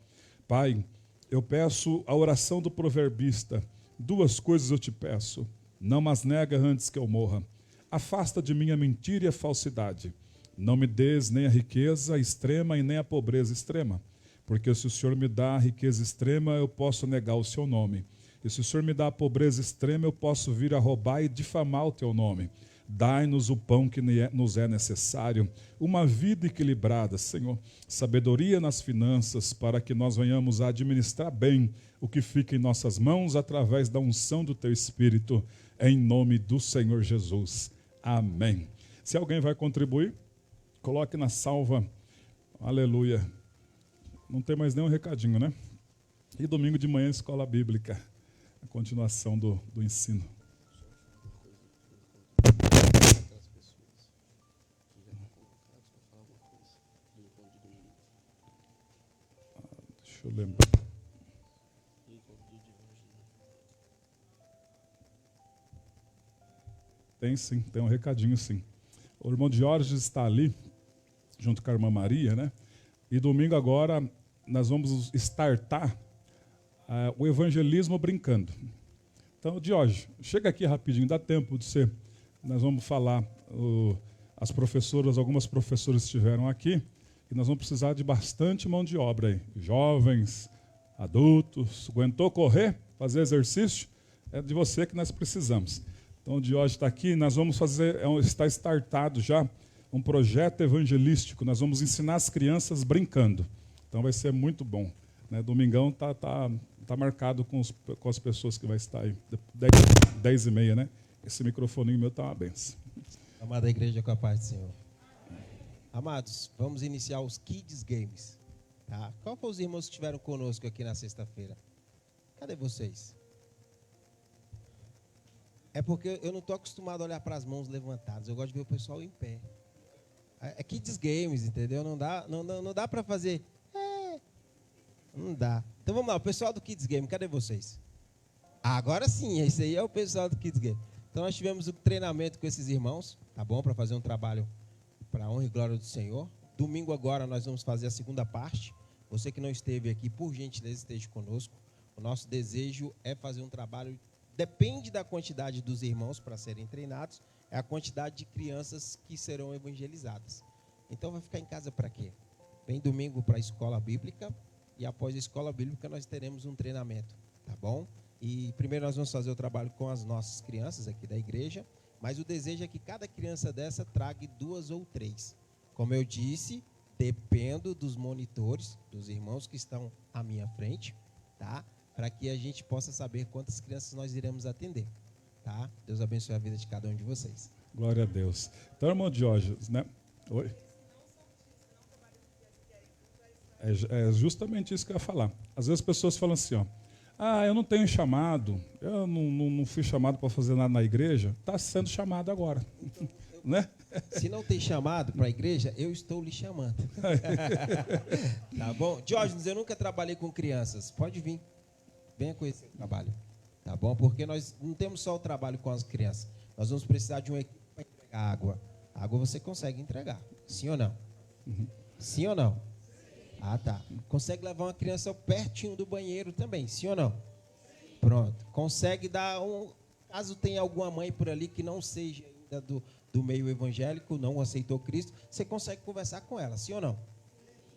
Pai, eu peço a oração do proverbista. 2 coisas eu te peço. Não mas nega antes que eu morra. Afasta de mim a mentira e a falsidade. Não me des nem a riqueza extrema e nem a pobreza extrema. Porque se o Senhor me dá a riqueza extrema, eu posso negar o seu nome. E se o Senhor me dá a pobreza extrema, eu posso vir a roubar e difamar o teu nome. Dai-nos o pão que nos é necessário, uma vida equilibrada, Senhor, sabedoria nas finanças, para que nós venhamos a administrar bem o que fica em nossas mãos, através da unção do Teu Espírito, em nome do Senhor Jesus. Amém. Se alguém vai contribuir, coloque na salva, aleluia, Não tem mais nenhum recadinho, né? E domingo de manhã, escola bíblica. A continuação do ensino. Deixa eu lembrar. Tem sim, tem um recadinho sim. O irmão Jorge está ali, junto com a irmã Maria, né? E domingo agora nós vamos startar o evangelismo brincando. Então, Jorge, chega aqui rapidinho, dá tempo de você. Nós vamos falar, as professoras, algumas professoras estiveram aqui, e nós vamos precisar de bastante mão de obra aí. Jovens, adultos, aguentou correr, fazer exercício? É de você que nós precisamos. Então, o Jorge está aqui, nós vamos fazer, está startado já um projeto evangelístico, nós vamos ensinar as crianças brincando. Então vai ser muito bom. Né? Domingão tá marcado com as pessoas que vai estar aí. 10h30, né? Esse microfoninho meu está uma benção. Amada igreja, com a paz do Senhor. Amados, vamos iniciar os Kids Games. Tá? Qual foram os irmãos que estiveram conosco aqui na sexta-feira? Cadê vocês? É porque eu não estou acostumado a olhar para as mãos levantadas. Eu gosto de ver o pessoal em pé. É Kids Games, entendeu? Não dá para fazer. Não dá. Então vamos lá, o pessoal do Kids Game, cadê vocês? Agora sim, esse aí é o pessoal do Kids Game. Então nós tivemos um treinamento com esses irmãos, tá bom? Para fazer um trabalho para a honra e glória do Senhor. Domingo agora nós vamos fazer a segunda parte. Você que não esteve aqui, por gentileza, esteja conosco. O nosso desejo é fazer um trabalho. Depende da quantidade dos irmãos para serem treinados, é a quantidade de crianças que serão evangelizadas. Então vai ficar em casa para quê? Vem domingo para a escola bíblica e após a escola bíblica nós teremos um treinamento, tá bom? E primeiro nós vamos fazer o trabalho com as nossas crianças aqui da igreja, mas o desejo é que cada criança dessa traga 2 ou 3. Como eu disse, dependo dos monitores, dos irmãos que estão à minha frente, tá? Para que a gente possa saber quantas crianças nós iremos atender, tá? Deus abençoe a vida de cada um de vocês. Glória a Deus. Então, irmão Jorge, né? Oi? É justamente isso que eu ia falar. Às vezes as pessoas falam assim, ó, eu não tenho chamado, eu não fui chamado para fazer nada na igreja. Está sendo chamado agora, né? Se não tem chamado para a igreja, eu estou lhe chamando. Tá bom? Diógenes, eu nunca trabalhei com crianças. Pode vir. Venha conhecer o trabalho. Tá bom? Porque nós não temos só o trabalho com as crianças. Nós vamos precisar de uma equipe para entregar água. A água você consegue entregar. Sim ou não? Uhum. Sim ou não? Ah, tá. Consegue levar uma criança pertinho do banheiro também. Sim ou não? Pronto. Consegue dar caso tenha alguma mãe por ali que não seja ainda do meio evangélico, não aceitou Cristo, você consegue conversar com ela. Sim ou não?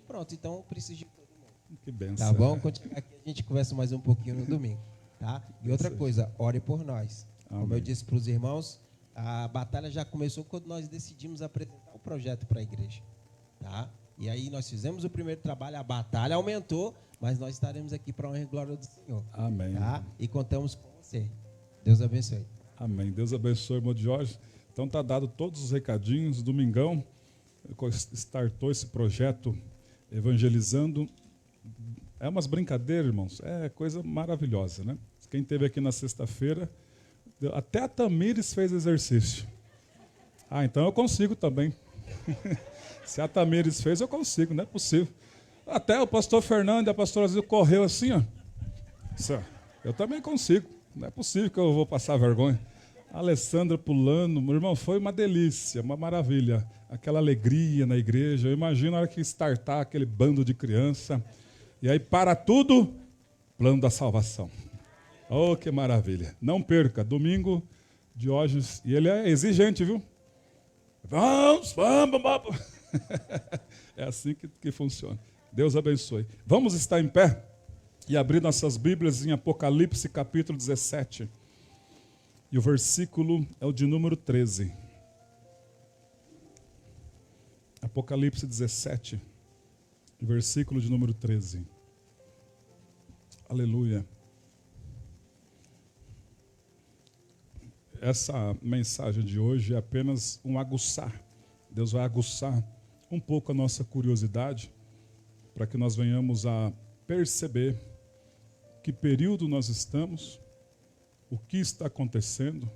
Pronto. Então, preciso de todo mundo. Que benção. Tá bom? Continuar aqui, a gente conversa mais um pouquinho no domingo. Tá? E outra coisa, ore por nós. Amém. Como eu disse para os irmãos, a batalha já começou quando nós decidimos apresentar o projeto para a igreja. Tá? E aí nós fizemos o primeiro trabalho, a batalha aumentou, mas nós estaremos aqui para a honra e glória do Senhor. Amém. Tá? E contamos com você. Deus abençoe. Amém. Deus abençoe, irmão Jorge. Então tá dado todos os recadinhos. Domingão startou esse projeto evangelizando. É umas brincadeiras, irmãos. É coisa maravilhosa, né? Quem esteve aqui na sexta-feira, até a Tamires fez exercício. Então eu consigo também. Se a Tamires fez, eu consigo, não é possível. Até o pastor Fernando e a pastora Zil correu assim, ó. Eu também consigo. Não é possível que eu vou passar vergonha. A Alessandra pulando, meu irmão, foi uma delícia, uma maravilha. Aquela alegria na igreja. Eu imagino a hora que startar aquele bando de criança. E aí, para tudo, plano da salvação. Oh, que maravilha. Não perca, domingo, Diógenes. E ele é exigente, viu? Vamos. É assim que funciona. Deus abençoe. Vamos estar em pé e abrir nossas Bíblias em Apocalipse, capítulo 17. E o versículo é o de número 13. Apocalipse 17, versículo de número 13. Aleluia. Essa mensagem de hoje é apenas um aguçar. Deus vai aguçar um pouco a nossa curiosidade para que nós venhamos a perceber que período nós estamos, o que está acontecendo,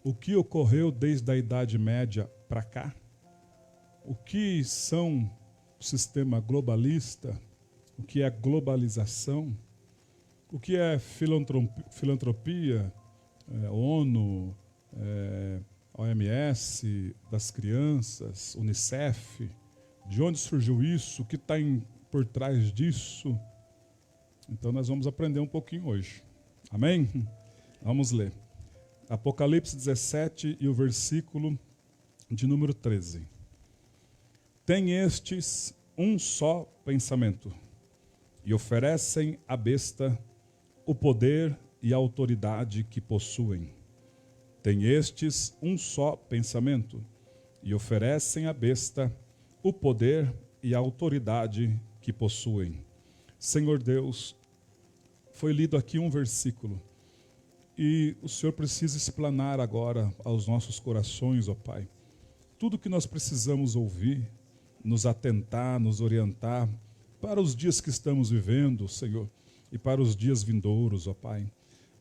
o que ocorreu desde a Idade Média para cá, o que são o sistema globalista, o que é globalização, o que é filantropia, ONU, OMS, das crianças, Unicef, de onde surgiu isso, o que está por trás disso. Então nós vamos aprender um pouquinho hoje. Amém? Vamos ler. Apocalipse 17 e o versículo de número 13. Tem estes um só pensamento, e oferecem à besta o poder e a autoridade que possuem. Tem estes um só pensamento, e oferecem à besta o poder e a autoridade que possuem. Senhor Deus, foi lido aqui um versículo, e o Senhor precisa explanar agora aos nossos corações, ó Pai, tudo que nós precisamos ouvir, nos atentar, nos orientar para os dias que estamos vivendo, Senhor, e para os dias vindouros, ó Pai.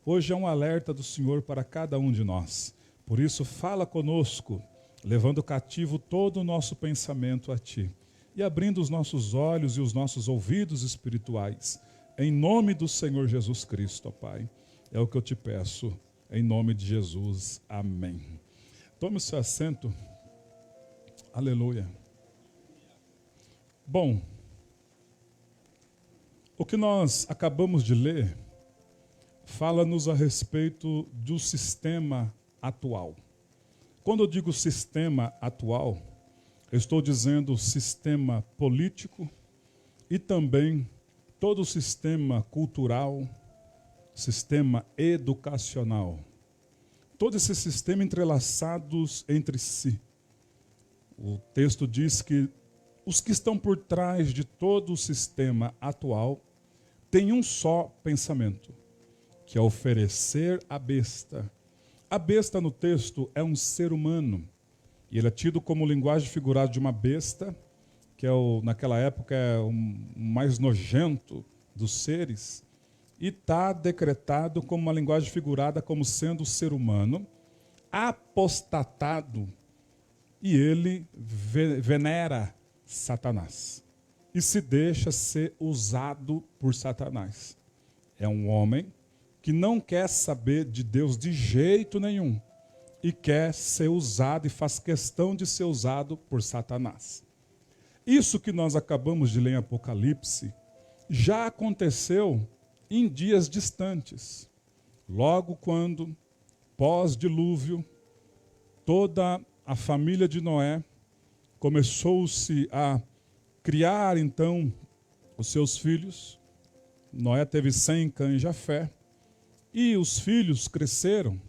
Hoje é um alerta do Senhor para cada um de nós. Por isso, fala conosco, levando cativo todo o nosso pensamento a Ti e abrindo os nossos olhos e os nossos ouvidos espirituais, em nome do Senhor Jesus Cristo, ó Pai. É o que eu te peço, em nome de Jesus. Amém. Tome o seu assento. Aleluia. Bom, o que nós acabamos de ler fala-nos a respeito do sistema atual. Quando eu digo sistema atual, eu estou dizendo sistema político e também todo o sistema cultural, sistema educacional. Todo esse sistema entrelaçados entre si. O texto diz que os que estão por trás de todo o sistema atual têm um só pensamento, que é oferecer a besta. A besta no texto é um ser humano, e ele é tido como linguagem figurada de uma besta, que naquela época é o mais nojento dos seres, e está decretado como uma linguagem figurada como sendo o ser humano, apostatado, e ele venera Satanás e se deixa ser usado por Satanás. É um homem que não quer saber de Deus de jeito nenhum e quer ser usado e faz questão de ser usado por Satanás. Isso que nós acabamos de ler em Apocalipse já aconteceu em dias distantes. Logo quando, pós-dilúvio, toda a família de Noé começou-se a criar, então, os seus filhos. Noé teve Sem, Cã e Jafé. E os filhos cresceram.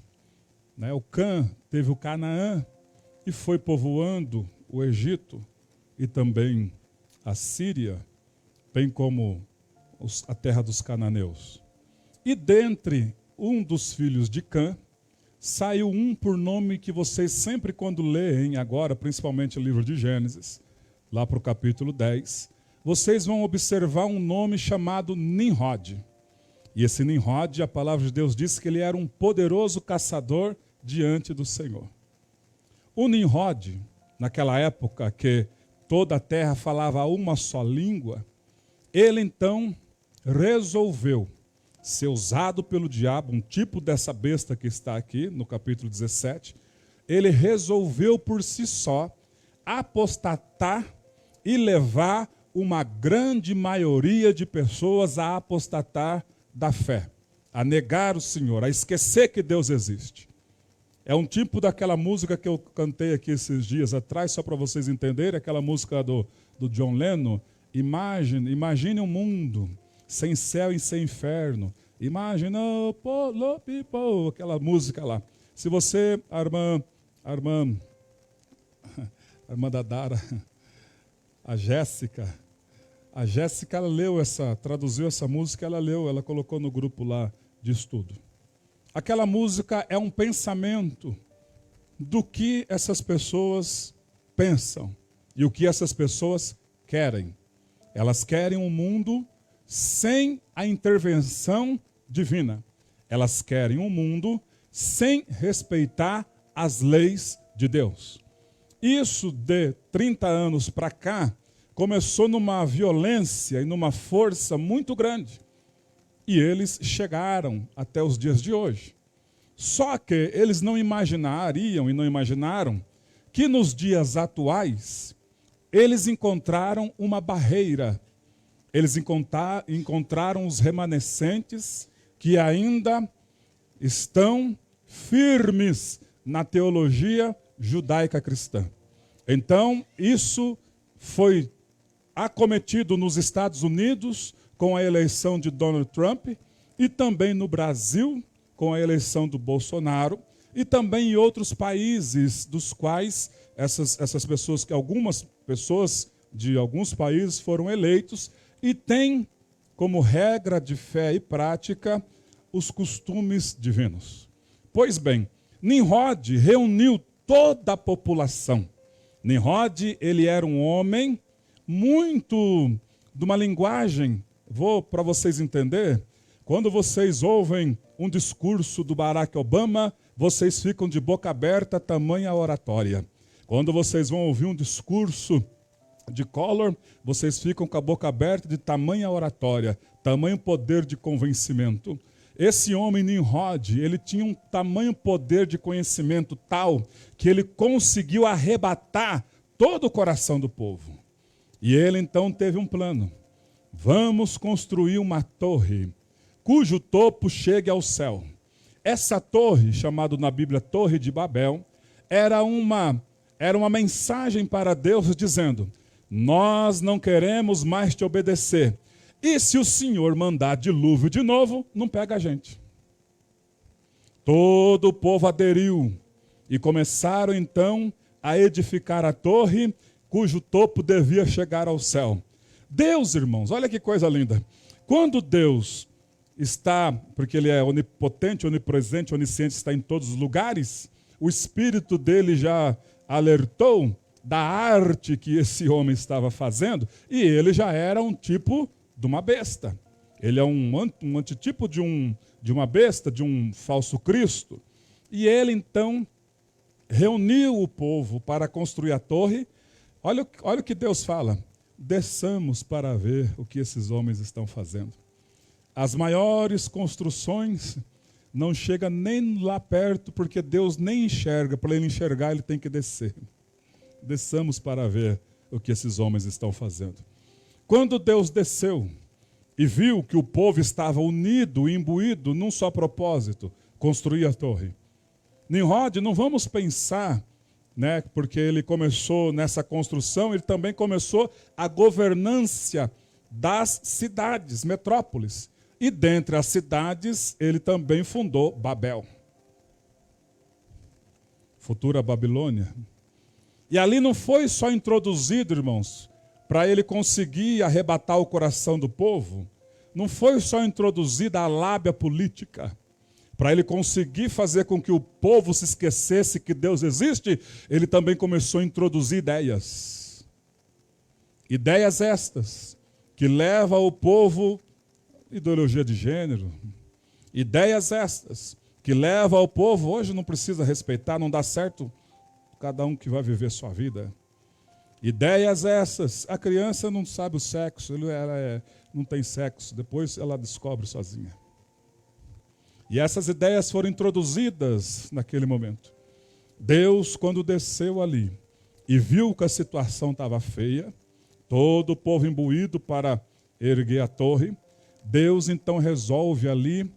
O Cã teve o Canaã e foi povoando o Egito e também a Síria, bem como a terra dos cananeus. E dentre um dos filhos de Cã, saiu um por nome que vocês sempre quando leem agora, principalmente o livro de Gênesis, lá para o capítulo 10, vocês vão observar um nome chamado Nimrod. E esse Nimrod, a palavra de Deus diz que ele era um poderoso caçador diante do Senhor. O Nimrod, naquela época que toda a terra falava uma só língua, ele então resolveu ser usado pelo diabo, um tipo dessa besta que está aqui no capítulo 17, ele resolveu por si só apostatar e levar uma grande maioria de pessoas a apostatar da fé, a negar o Senhor, a esquecer que Deus existe. É um tipo daquela música que eu cantei aqui esses dias atrás, só para vocês entenderem, aquela música do John Lennon, Imagine um mundo sem céu e sem inferno. Imagine, oh, people, aquela música lá. Se você, a irmã da Dara, a Jéssica ela leu traduziu essa música, ela colocou no grupo lá de estudo. Aquela música é um pensamento do que essas pessoas pensam e o que essas pessoas querem. Elas querem um mundo sem a intervenção divina. Elas querem um mundo sem respeitar as leis de Deus. Isso de 30 anos para cá começou numa violência e numa força muito grande. E eles chegaram até os dias de hoje. Só que eles não imaginariam e não imaginaram que nos dias atuais eles encontraram uma barreira. Eles encontraram os remanescentes que ainda estão firmes na teologia judaica cristã. Então, isso foi acometido nos Estados Unidos com a eleição de Donald Trump e também no Brasil com a eleição do Bolsonaro e também em outros países dos quais essas pessoas, que algumas pessoas de alguns países foram eleitos e têm como regra de fé e prática os costumes divinos. Pois bem, Nimrod reuniu toda a população. Nimrod, ele era um homem muito de uma linguagem, vou para vocês entenderem, quando vocês ouvem um discurso do Barack Obama, vocês ficam de boca aberta, tamanha oratória. Quando vocês vão ouvir um discurso de Collor, vocês ficam com a boca aberta de tamanha oratória, tamanho poder de convencimento. Esse homem Nimrod, ele tinha um tamanho poder de conhecimento tal que ele conseguiu arrebatar todo o coração do povo. E ele então teve um plano. Vamos construir uma torre cujo topo chegue ao céu. Essa torre, chamada na Bíblia Torre de Babel, era uma mensagem para Deus dizendo: nós não queremos mais te obedecer. E se o Senhor mandar dilúvio de novo, não pega a gente. Todo o povo aderiu e começaram então a edificar a torre, cujo topo devia chegar ao céu. Deus, irmãos, olha que coisa linda. Quando Deus está, porque Ele é onipotente, onipresente, onisciente, está em todos os lugares, o Espírito dele já alertou da arte que esse homem estava fazendo, e ele já era um tipo de uma besta. Ele é um antitipo de uma besta, de um falso Cristo. E ele, então, reuniu o povo para construir a torre. Olha o que Deus fala. Desçamos para ver o que esses homens estão fazendo. As maiores construções não chegam nem lá perto, porque Deus nem enxerga. Para ele enxergar, ele tem que descer. Desçamos para ver o que esses homens estão fazendo. Quando Deus desceu e viu que o povo estava unido e imbuído num só propósito, construir a torre. Nimrod, não vamos pensar, né, porque ele começou nessa construção, ele também começou a governância das cidades, metrópoles. E dentre as cidades, ele também fundou Babel, futura Babilônia. E ali não foi só introduzido, irmãos, para ele conseguir arrebatar o coração do povo, não foi só introduzida a lábia política. Para ele conseguir fazer com que o povo se esquecesse que Deus existe, ele também começou a introduzir ideias. Ideias estas, que levam o povo à ideologia de gênero. Ideias estas, que levam o povo, hoje não precisa respeitar, não dá certo, cada um que vai viver sua vida. Ideias essas, a criança não sabe o sexo, ela não tem sexo, depois ela descobre sozinha. E essas ideias foram introduzidas naquele momento. Deus, quando desceu ali e viu que a situação estava feia, todo o povo imbuído para erguer a torre, Deus então resolve ali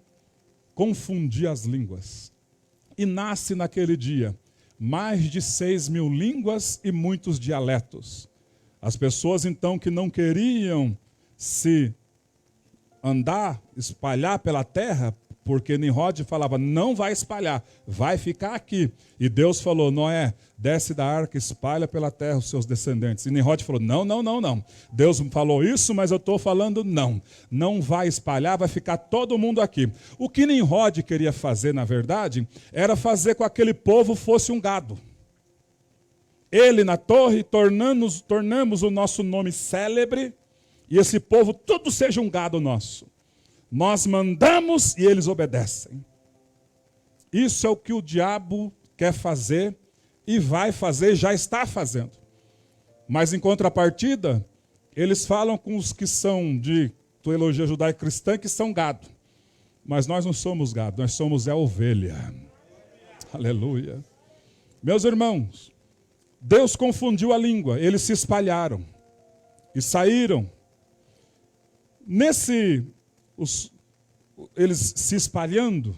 confundir as línguas. E nasce naquele dia mais de 6.000 línguas e muitos dialetos. As pessoas então que não queriam se espalhar pela terra, porque Nimrod falava, não vai espalhar, vai ficar aqui. E Deus falou, Noé, desce da arca, espalha pela terra os seus descendentes. E Nimrod falou, não. Deus falou isso, mas eu estou falando não. Não vai espalhar, vai ficar todo mundo aqui. O que Nimrod queria fazer, na verdade, era fazer com que aquele povo fosse um gado. Ele na torre, tornamos o nosso nome célebre, e esse povo tudo seja um gado nosso. Nós mandamos e eles obedecem. Isso é o que o diabo quer fazer e vai fazer, já está fazendo. Mas em contrapartida, eles falam com os que são de teologia judaico-cristã que são gado. Mas nós não somos gado, nós somos ovelha. Aleluia. Meus irmãos, Deus confundiu a língua, eles se espalharam e saíram. Eles se espalhando,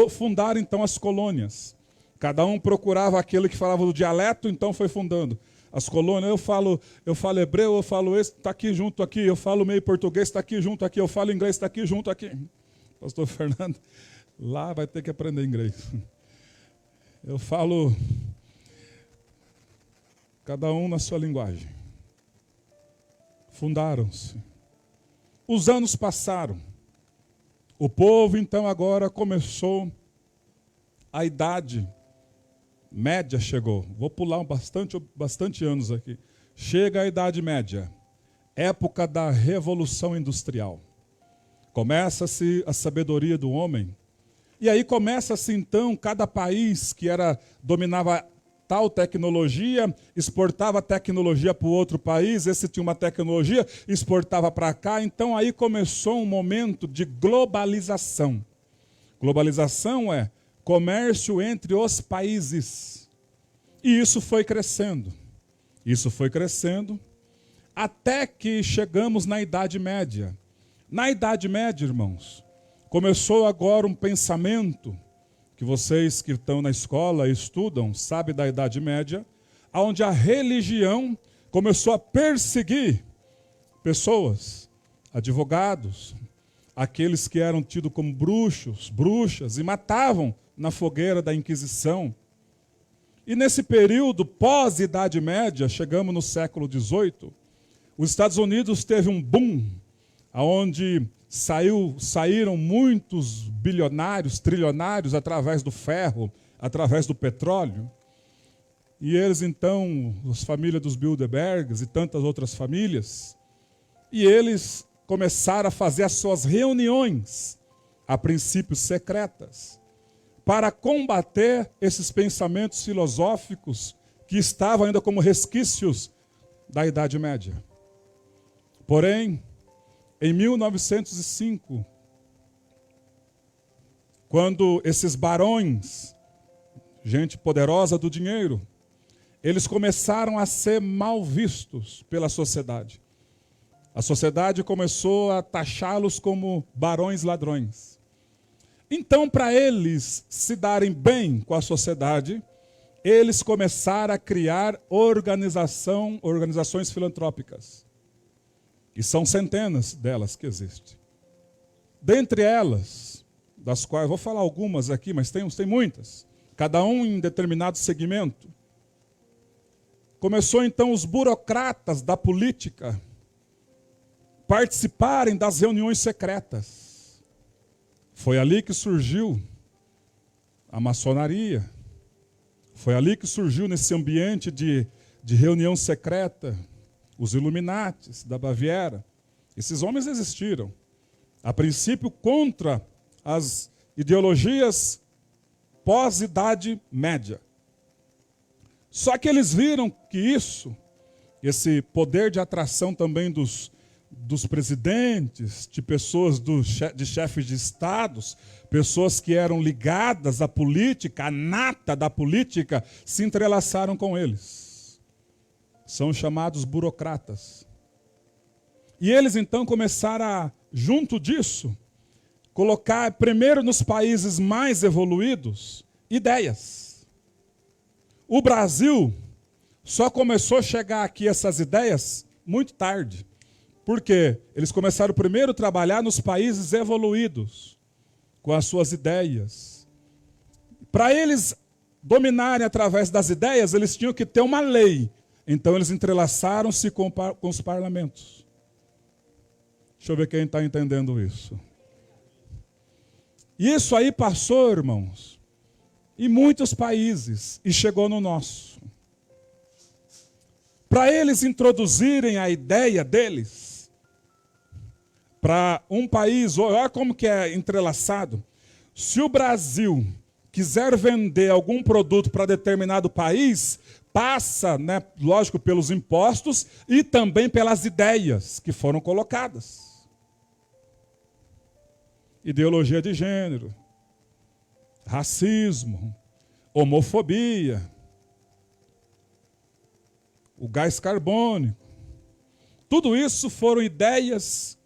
fundaram então as colônias. Cada um procurava aquele que falava do dialeto, então foi fundando as colônias. Eu falo hebreu, eu falo esse, está aqui junto aqui. Eu falo meio português, está aqui junto aqui. Eu falo inglês, está aqui junto aqui. Pastor Fernando, lá vai ter que aprender inglês. Eu falo, cada um na sua linguagem. Fundaram-se. Os anos passaram. O povo, então, agora começou, a idade média chegou. Vou pular bastante anos aqui. Chega a idade média, época da Revolução Industrial. Começa-se a sabedoria do homem. E aí começa-se, então, cada país que dominava tal tecnologia, exportava tecnologia para o outro país, esse tinha uma tecnologia, exportava para cá. Então aí começou um momento de globalização. Globalização é comércio entre os países. E isso foi crescendo. Isso foi crescendo até que chegamos na Idade Média. Na Idade Média, irmãos, começou agora um pensamento que vocês que estão na escola estudam, sabem da Idade Média, onde a religião começou a perseguir pessoas, advogados, aqueles que eram tidos como bruxos, bruxas, e matavam na fogueira da Inquisição. E nesse período pós-Idade Média, chegamos no século XVIII, os Estados Unidos teve um boom, onde saíram muitos bilionários, trilionários, através do ferro, através do petróleo. E eles, então, as famílias dos Bilderbergs e tantas outras famílias, e eles começaram a fazer as suas reuniões, a princípio secretas, para combater esses pensamentos filosóficos que estavam ainda como resquícios da Idade Média. Porém, em 1905, quando esses barões, gente poderosa do dinheiro, eles começaram a ser mal vistos pela sociedade. A sociedade começou a taxá-los como barões ladrões. Então, para eles se darem bem com a sociedade, eles começaram a criar organizações filantrópicas. E são centenas delas que existem. Dentre elas, das quais, vou falar algumas aqui, mas tem muitas, cada um em determinado segmento. Começou então os burocratas da política participarem das reuniões secretas. Foi ali que surgiu a maçonaria. Foi ali que surgiu, nesse ambiente de reunião secreta, os Illuminatis da Baviera. Esses homens existiram, a princípio, contra as ideologias pós-Idade Média. Só que eles viram que esse poder de atração também dos presidentes, de pessoas, de chefes de estados, pessoas que eram ligadas à política, à nata da política, se entrelaçaram com eles. São chamados burocratas. E eles então começaram junto disso, colocar primeiro nos países mais evoluídos, ideias. O Brasil só começou a chegar aqui essas ideias muito tarde. Por quê? Eles começaram primeiro a trabalhar nos países evoluídos, com as suas ideias. Para eles dominarem através das ideias, eles tinham que ter uma lei. Então eles entrelaçaram-se com os parlamentos. Deixa eu ver quem está entendendo isso. Isso aí passou, irmãos, em muitos países e chegou no nosso. para eles introduzirem a ideia deles para um país, olha como que é entrelaçado. Se o Brasil quiser vender algum produto para determinado país, passa, né, lógico, pelos impostos e também pelas ideias que foram colocadas. Ideologia de gênero, racismo, homofobia, o gás carbônico. Tudo isso foram ideias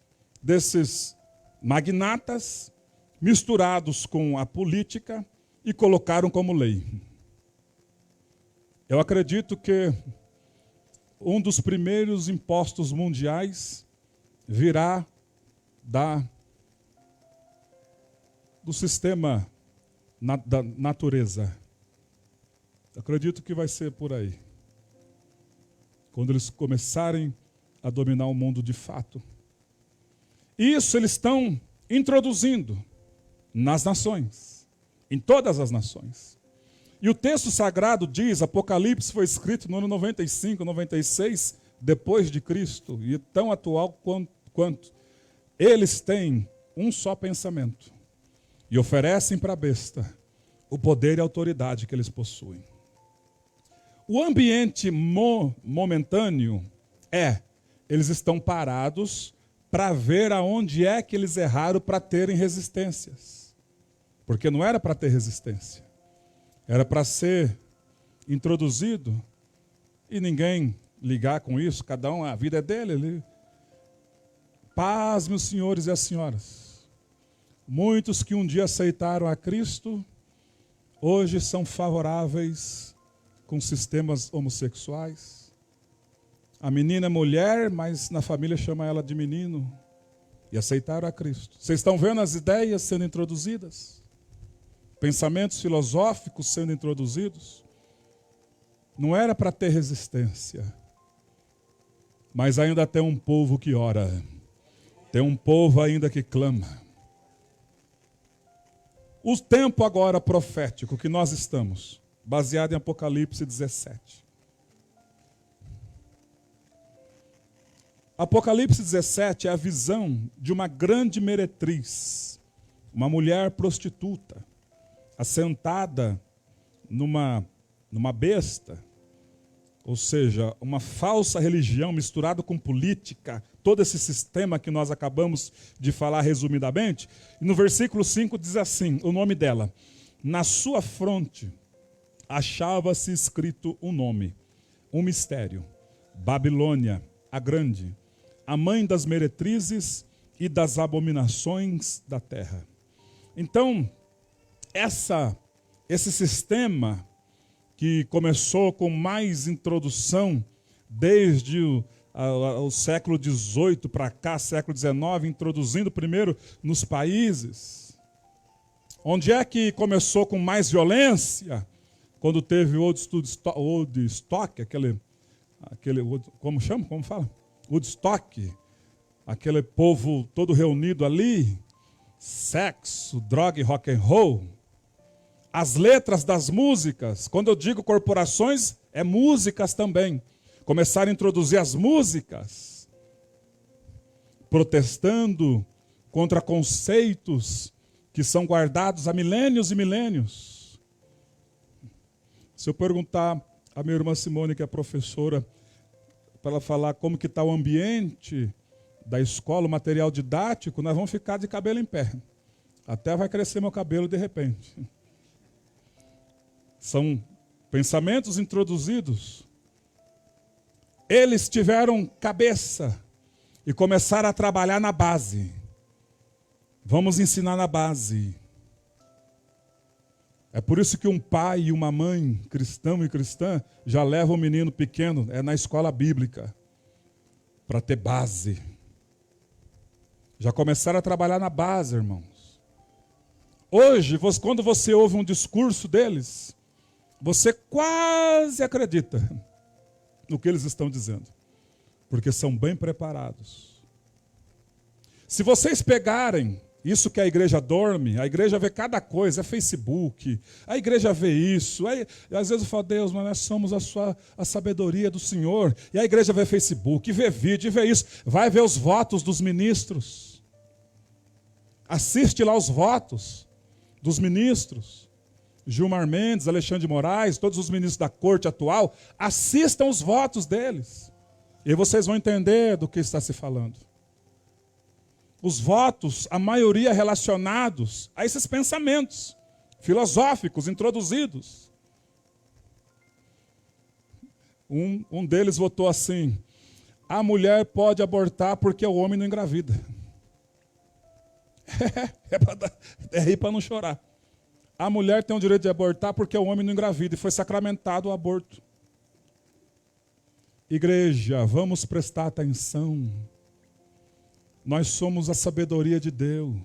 desses magnatas misturados com a política e colocaram como lei. Eu acredito que um dos primeiros impostos mundiais virá do sistema da natureza. Acredito que vai ser por aí. Quando eles começarem a dominar o mundo de fato. Isso eles estão introduzindo nas nações, em todas as nações. E o texto sagrado diz, Apocalipse foi escrito no ano 95, 96, depois de Cristo, e tão atual quanto. Eles têm um só pensamento e oferecem para a besta o poder e a autoridade que eles possuem. O ambiente momentâneo eles estão parados para ver aonde é que eles erraram para terem resistências. Porque não era para ter resistência. Era para ser introduzido e ninguém ligar com isso, cada um, a vida é dele. Paz, meus senhores e as senhoras. Muitos que um dia aceitaram a Cristo, hoje são favoráveis com sistemas homossexuais. A menina é mulher, mas na família chama ela de menino. E aceitaram a Cristo. Vocês estão vendo as ideias sendo introduzidas? Pensamentos filosóficos sendo introduzidos? Não era para ter resistência. Mas ainda tem um povo que ora. Tem um povo ainda que clama. O tempo agora profético que nós estamos, baseado em Apocalipse 17. Apocalipse 17 é a visão de uma grande meretriz, uma mulher prostituta, assentada numa besta, ou seja, uma falsa religião misturada com política, todo esse sistema que nós acabamos de falar resumidamente. E no versículo 5 diz assim, o nome dela: na sua fronte achava-se escrito um nome, um mistério, Babilônia, a grande, a mãe das meretrizes e das abominações da terra. Então, esse sistema que começou com mais introdução desde o século XVIII para cá, século XIX, introduzindo primeiro nos países. Onde é que começou com mais violência? Quando teve o Woodstock, aquele como chama? Como fala? Woodstock, aquele povo todo reunido ali, sexo, droga e rock and roll. As letras das músicas, quando eu digo corporações, é músicas também. Começaram a introduzir as músicas, protestando contra conceitos que são guardados há milênios e milênios. Se eu perguntar à minha irmã Simone, que é professora, para ela falar como que está o ambiente da escola, o material didático, nós vamos ficar de cabelo em pé. Até vai crescer meu cabelo de repente. São pensamentos introduzidos. Eles tiveram cabeça e começaram a trabalhar na base. Vamos ensinar na base. É por isso que um pai e uma mãe, cristão e cristã, já levam o menino pequeno, na escola bíblica, para ter base. Já começaram a trabalhar na base, irmãos. Hoje, quando você ouve um discurso deles, você quase acredita no que eles estão dizendo, porque são bem preparados. Se vocês pegarem Isso que a igreja dorme, a igreja vê cada coisa, é Facebook, a igreja vê isso. Aí, às vezes eu falo, Deus, mas nós somos a sabedoria do Senhor. E a igreja vê Facebook, vê vídeo, vê isso. Vai ver os votos dos ministros. Assiste lá os votos dos ministros. Gilmar Mendes, Alexandre de Moraes, todos os ministros da corte atual, assistam os votos deles. E vocês vão entender do que está se falando. Os votos, a maioria relacionados a esses pensamentos filosóficos introduzidos. Um deles votou assim: a mulher pode abortar porque o homem não engravida. É rir para não chorar. A mulher tem o direito de abortar porque o homem não engravida, e foi sacramentado o aborto. Igreja, vamos prestar atenção. Nós somos a sabedoria de Deus.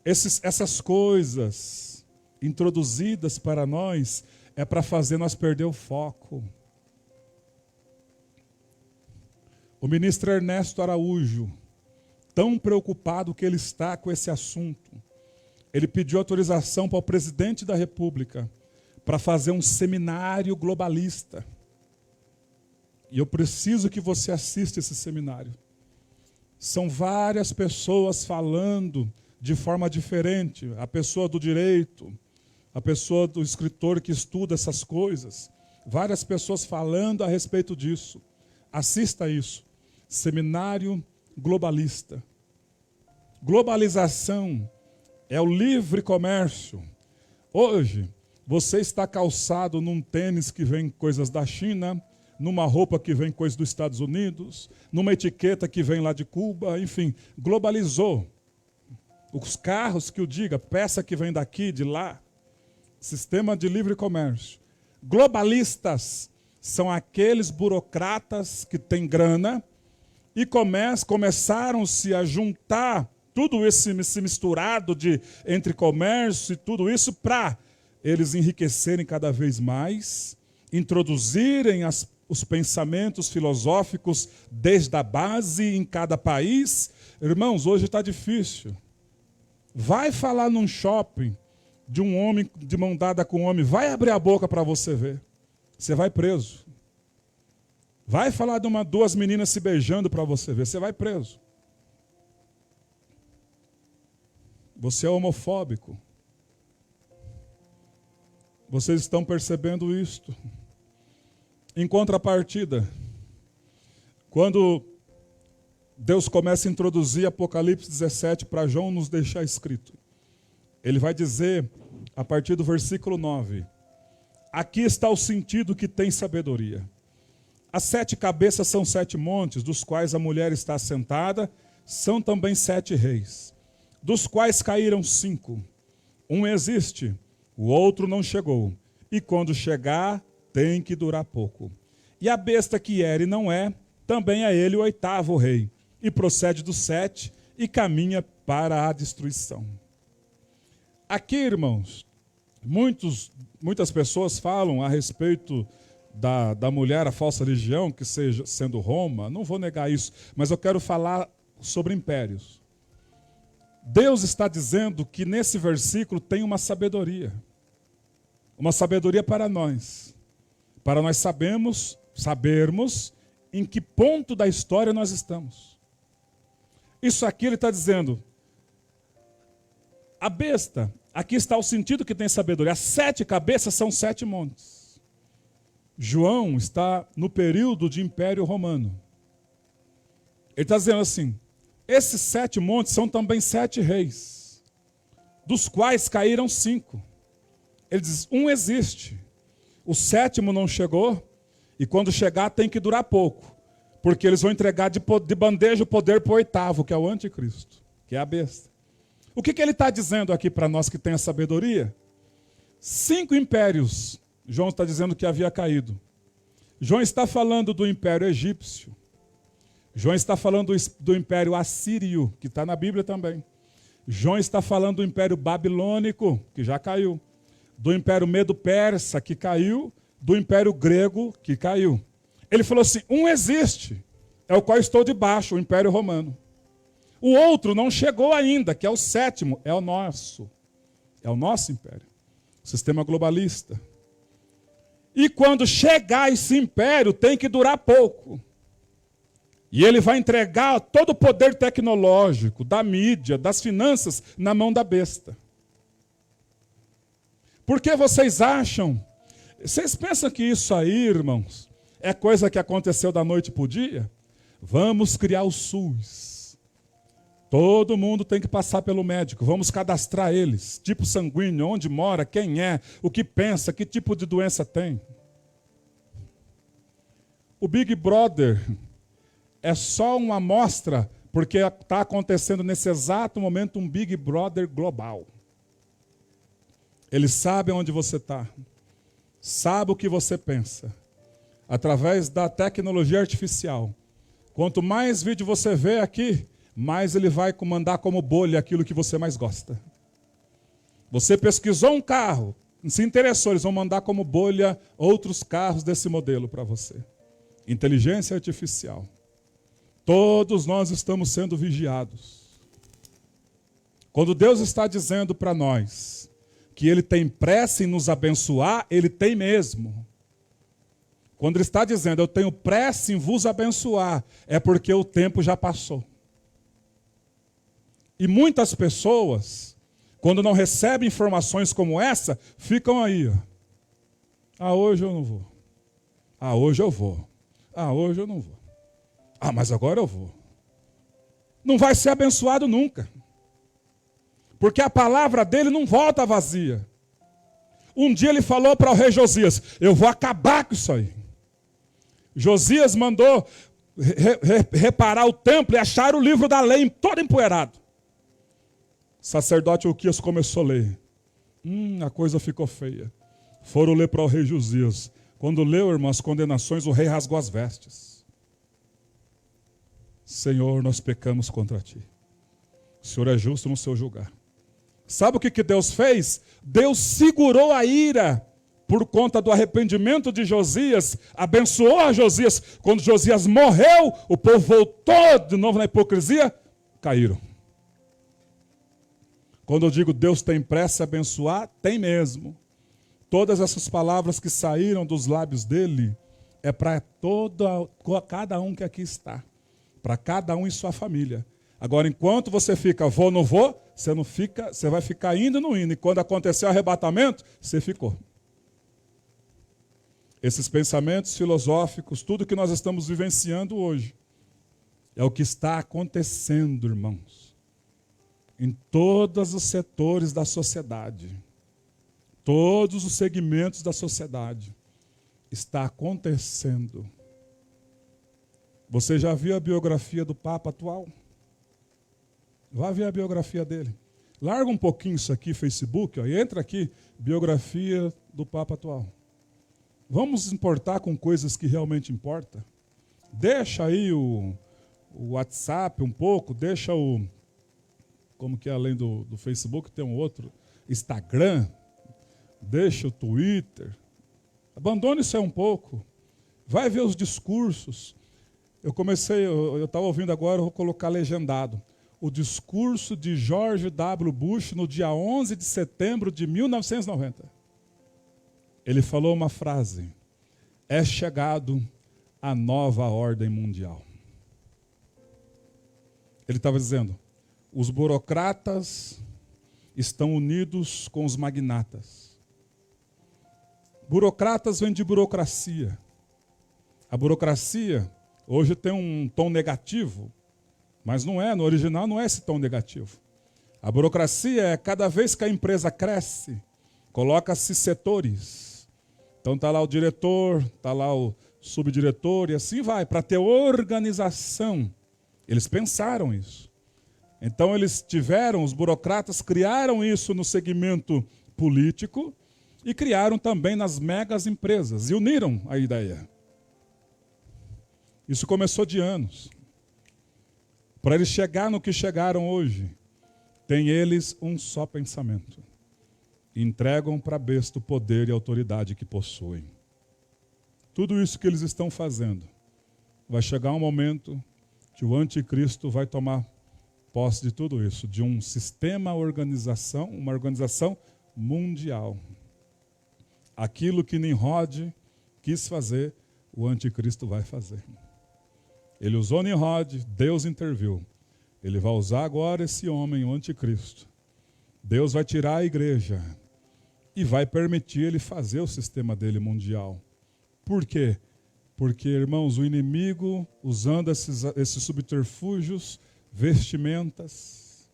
Essas coisas introduzidas para nós é para fazer nós perder o foco. O ministro Ernesto Araújo, tão preocupado que ele está com esse assunto, ele pediu autorização para o presidente da República para fazer um seminário globalista. E eu preciso que você assista esse seminário. São várias pessoas falando de forma diferente. A pessoa do direito, a pessoa do escritor que estuda essas coisas. Várias pessoas falando a respeito disso. Assista isso. Seminário globalista. Globalização é o livre comércio. Hoje, você está calçado num tênis que vem coisas da China, numa roupa que vem coisas dos Estados Unidos, numa etiqueta que vem lá de Cuba, enfim, globalizou. Os carros que o diga, peça que vem daqui, de lá. Sistema de livre comércio. Globalistas são aqueles burocratas que têm grana e começaram-se a juntar tudo esse misturado entre comércio e tudo isso para eles enriquecerem cada vez mais, introduzirem os pensamentos filosóficos desde a base em cada país. Irmãos, hoje está difícil. Vai falar num shopping de um homem de mão dada com um homem, vai abrir a boca para você ver. Você vai preso. Vai falar de duas meninas se beijando para você ver, você vai preso. Você é homofóbico. Vocês estão percebendo isto? Em contrapartida, quando Deus começa a introduzir Apocalipse 17 para João nos deixar escrito, ele vai dizer, a partir do versículo 9, aqui está o sentido que tem sabedoria. As 7 cabeças são 7 montes, dos quais a mulher está assentada, são também 7 reis, dos quais caíram 5. Um existe, o outro não chegou, e quando chegar, tem que durar pouco. E a besta que era e não é, também é ele o 8º rei, e procede dos 7 e caminha para a destruição. Aqui, irmãos, muitas pessoas falam a respeito da mulher, a falsa religião, que seja sendo Roma. Não vou negar isso, mas eu quero falar sobre impérios. Deus está dizendo que nesse versículo tem uma sabedoria para nós sabermos em que ponto da história nós estamos. Isso aqui ele está dizendo, a besta, aqui está o sentido que tem sabedoria. As 7 cabeças são 7 montes. João está no período de Império Romano. Ele está dizendo assim, esses 7 montes são também 7 reis, dos quais caíram 5. Ele diz, um existe, o 7º não chegou, e quando chegar tem que durar pouco, porque eles vão entregar de bandeja o poder para o 8º, que é o anticristo, que é a besta. O que ele está dizendo aqui para nós que tem a sabedoria? 5 impérios, João está dizendo que havia caído. João está falando do império egípcio. João está falando do império assírio, que está na Bíblia também. João está falando do império babilônico, que já caiu. Do império medo-persa, que caiu. Do império grego, que caiu. Ele falou assim, um existe, é o qual estou debaixo, o império romano. O outro não chegou ainda, que é o sétimo, é o nosso. É o nosso império. O sistema globalista. E quando chegar esse império, tem que durar pouco. E ele vai entregar todo o poder tecnológico, da mídia, das finanças, na mão da besta. Por que vocês acham? Vocês pensam que isso aí, irmãos, é coisa que aconteceu da noite para o dia? Vamos criar o SUS. Todo mundo tem que passar pelo médico. Vamos cadastrar eles. Tipo sanguíneo, onde mora, quem é, o que pensa, que tipo de doença tem. O Big Brother é só uma amostra, porque está acontecendo nesse exato momento um Big Brother global. Eles sabem onde você está, sabem o que você pensa, através da tecnologia artificial. Quanto mais vídeo você vê aqui, mais ele vai mandar como bolha aquilo que você mais gosta. Você pesquisou um carro, se interessou, eles vão mandar como bolha outros carros desse modelo para você. Inteligência artificial. Todos nós estamos sendo vigiados. Quando Deus está dizendo para nós que Ele tem pressa em nos abençoar, Ele tem mesmo. Quando Ele está dizendo, eu tenho pressa em vos abençoar, é porque o tempo já passou. E muitas pessoas, quando não recebem informações como essa, ficam aí. Ó. Ah, hoje eu não vou. Ah, hoje eu vou. Ah, hoje eu não vou. Ah, mas agora eu vou. Não vai ser abençoado nunca. Porque a palavra dele não volta vazia. Um dia ele falou para o rei Josias, eu vou acabar com isso aí. Josias mandou reparar o templo e achar o livro da lei todo empoeirado. O sacerdote Uquias começou a ler. A coisa ficou feia. Foram ler para o rei Josias. Quando leu, irmão, as condenações, o rei rasgou as vestes. Senhor, nós pecamos contra ti. O Senhor é justo no seu julgar. Sabe o que Deus fez? Deus segurou a ira por conta do arrependimento de Josias, abençoou a Josias. Quando Josias morreu, o povo voltou de novo na hipocrisia, caíram. Quando eu digo Deus tem pressa em abençoar, tem mesmo. Todas essas palavras que saíram dos lábios dele é para cada um que aqui está. Para cada um em sua família. Agora, enquanto você fica vou, não vou, você vai ficar indo e não indo. E quando acontecer o arrebatamento, você ficou. Esses pensamentos filosóficos, tudo que nós estamos vivenciando hoje, é o que está acontecendo, irmãos. Em todos os setores da sociedade. Todos os segmentos da sociedade. Está acontecendo. Você já viu a biografia do Papa atual? Vá ver a biografia dele. Larga um pouquinho isso aqui, Facebook, ó, e entra aqui, biografia do Papa atual. Vamos importar com coisas que realmente importam? Deixa aí o WhatsApp um pouco, deixa o... Como que é além do Facebook, tem um outro, Instagram, deixa o Twitter. Abandone isso aí um pouco. Vai ver os discursos. Eu estava ouvindo agora, eu vou colocar legendado. O discurso de George W. Bush no dia 11 de setembro de 1990. Ele falou uma frase: é chegado a nova ordem mundial. Ele estava dizendo, os burocratas estão unidos com os magnatas. Burocratas vem de burocracia. A burocracia hoje tem um tom negativo, mas não é, no original não é esse tom negativo. A burocracia é cada vez que a empresa cresce, coloca-se setores. Então está lá o diretor, está lá o subdiretor e assim vai, para ter organização. Eles pensaram isso. Então os burocratas criaram isso no segmento político e criaram também nas megas empresas e uniram a ideia. Isso começou de anos. Para eles chegar no que chegaram hoje, tem eles um só pensamento. Entregam para a besta o poder e a autoridade que possuem. Tudo isso que eles estão fazendo, vai chegar um momento que o anticristo vai tomar posse de tudo isso, de um sistema, uma organização mundial. Aquilo que Nimrod quis fazer, o anticristo vai fazer. Ele usou Nimrod, Deus interviu. Ele vai usar agora esse homem, o anticristo. Deus vai tirar a igreja e vai permitir ele fazer o sistema dele mundial. Por quê? Porque, irmãos, o inimigo, usando esses subterfúgios, vestimentas,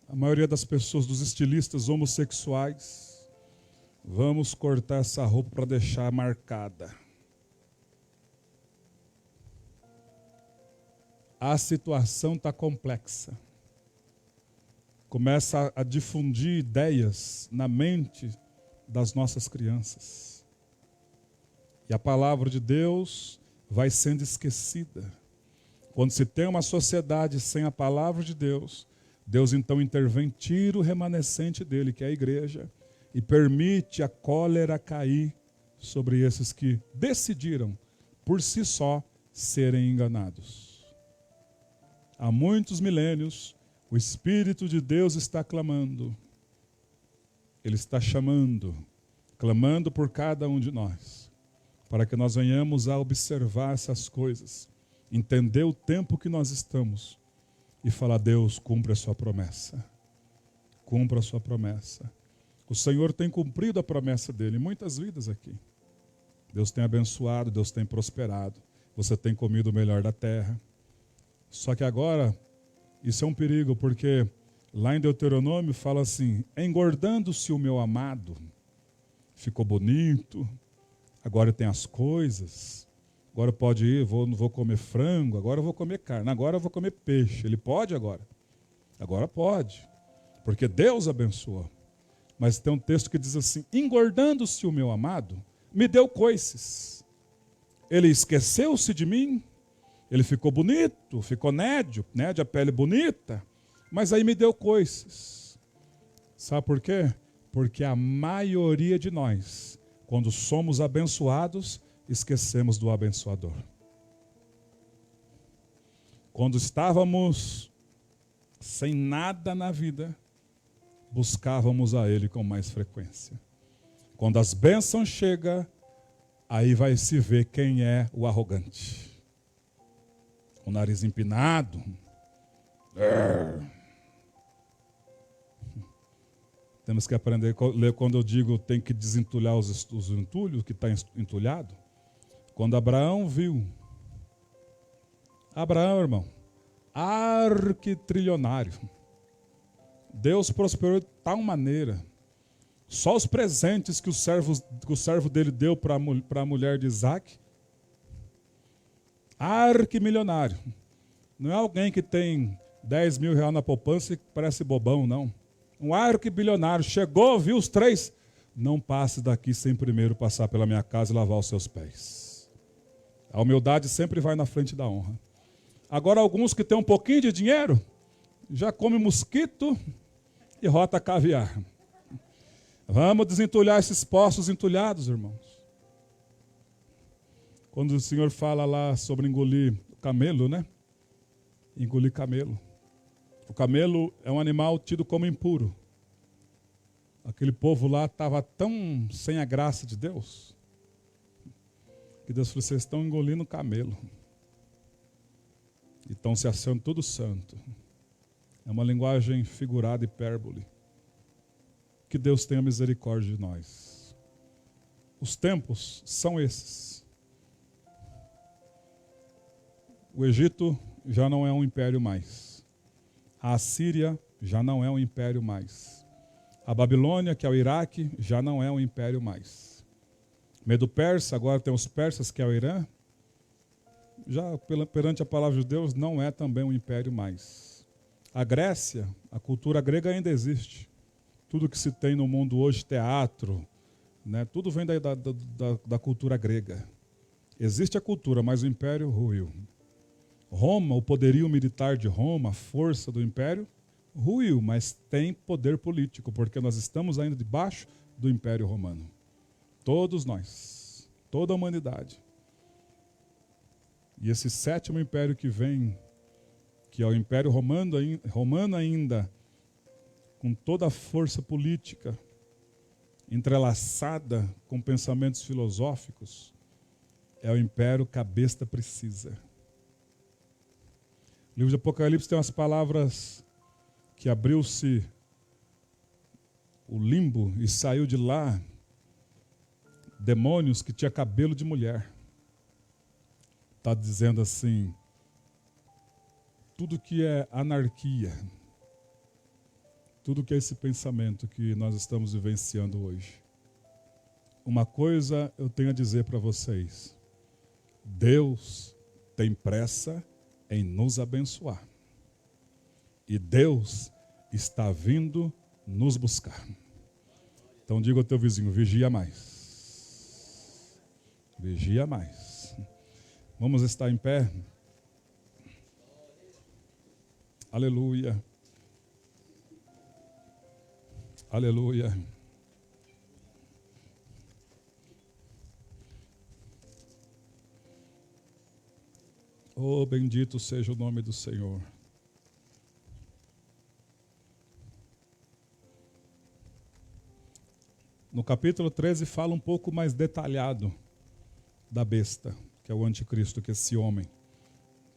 a maioria das pessoas, dos estilistas homossexuais, vamos cortar essa roupa para deixar marcada. A situação está complexa. Começa a difundir ideias na mente das nossas crianças. E a palavra de Deus vai sendo esquecida. Quando se tem uma sociedade sem a palavra de Deus, Deus então intervém, tira o remanescente dele, que é a igreja, e permite a cólera cair sobre esses que decidiram, por si só, serem enganados. Há muitos milênios, o Espírito de Deus está clamando. Ele está chamando, clamando por cada um de nós, para que nós venhamos a observar essas coisas, entender o tempo que nós estamos e falar: Deus, cumpre a sua promessa. Cumpra a sua promessa. O Senhor tem cumprido a promessa dele em muitas vidas aqui. Deus tem abençoado, Deus tem prosperado. Você tem comido o melhor da terra. Só que agora, isso é um perigo, porque lá em Deuteronômio fala assim: engordando-se o meu amado, ficou bonito, agora tem as coisas, agora pode ir, não vou comer frango, agora eu vou comer carne, agora eu vou comer peixe. Ele pode agora? Agora pode, porque Deus abençoou. Mas tem um texto que diz assim: engordando-se o meu amado, me deu coices. Ele esqueceu-se de mim, ele ficou bonito, ficou nédio, a pele bonita, mas aí me deu coices. Sabe por quê? Porque a maioria de nós, quando somos abençoados, esquecemos do abençoador. Quando estávamos sem nada na vida, buscávamos a Ele com mais frequência. Quando as bênçãos chegam, aí vai se ver quem é o arrogante. Com o nariz empinado. Temos que aprender a ler quando eu digo tem que desentulhar os entulhos, que está entulhado. Quando Abraão viu. Abraão, irmão, arquitrilionário. Deus prosperou de tal maneira. Só os presentes que o servo dele deu para a mulher de Isaac. Arquimilionário. Não é alguém que tem 10 mil reais na poupança e parece bobão, não. Um arquibilionário chegou, viu os 3. Não passe daqui sem primeiro passar pela minha casa e lavar os seus pés. A humildade sempre vai na frente da honra. Agora, alguns que têm um pouquinho de dinheiro, já comem mosquito e rota caviar. Vamos desentulhar esses poços entulhados, irmãos. Quando o Senhor fala lá sobre engolir camelo, Engolir camelo. O camelo é um animal tido como impuro. Aquele povo lá estava tão sem a graça de Deus, que Deus falou: vocês estão engolindo camelo. E estão se achando tudo santo. É uma linguagem figurada, hipérbole. Que Deus tenha misericórdia de nós. Os tempos são esses. O Egito já não é um império mais. A Assíria já não é um império mais. A Babilônia, que é o Iraque, já não é um império mais. Medo-Persa, agora tem os persas, que é o Irã. Já perante a palavra de Deus, não é também um império mais. A Grécia, a cultura grega ainda existe. Tudo que se tem no mundo hoje, teatro, tudo vem da cultura grega. Existe a cultura, mas o império ruiu. Roma, o poderio militar de Roma, a força do império, ruiu, mas tem poder político, porque nós estamos ainda debaixo do império romano. Todos nós, toda a humanidade. E esse 7º império que vem, que é o Império Romano ainda, com toda a força política, entrelaçada com pensamentos filosóficos, é o império que a besta precisa. O livro de Apocalipse tem umas palavras que abriu-se o limbo e saiu de lá demônios que tinha cabelo de mulher. Está dizendo assim, tudo que é anarquia, tudo que é esse pensamento que nós estamos vivenciando hoje. Uma coisa eu tenho a dizer para vocês. Deus tem pressa em nos abençoar. E Deus está vindo nos buscar. Então diga ao teu vizinho, vigia mais. Vigia mais. Vamos estar em pé? Aleluia. Aleluia. Oh, bendito seja o nome do Senhor. No capítulo 13 fala um pouco mais detalhado da besta, que é o anticristo, que é esse homem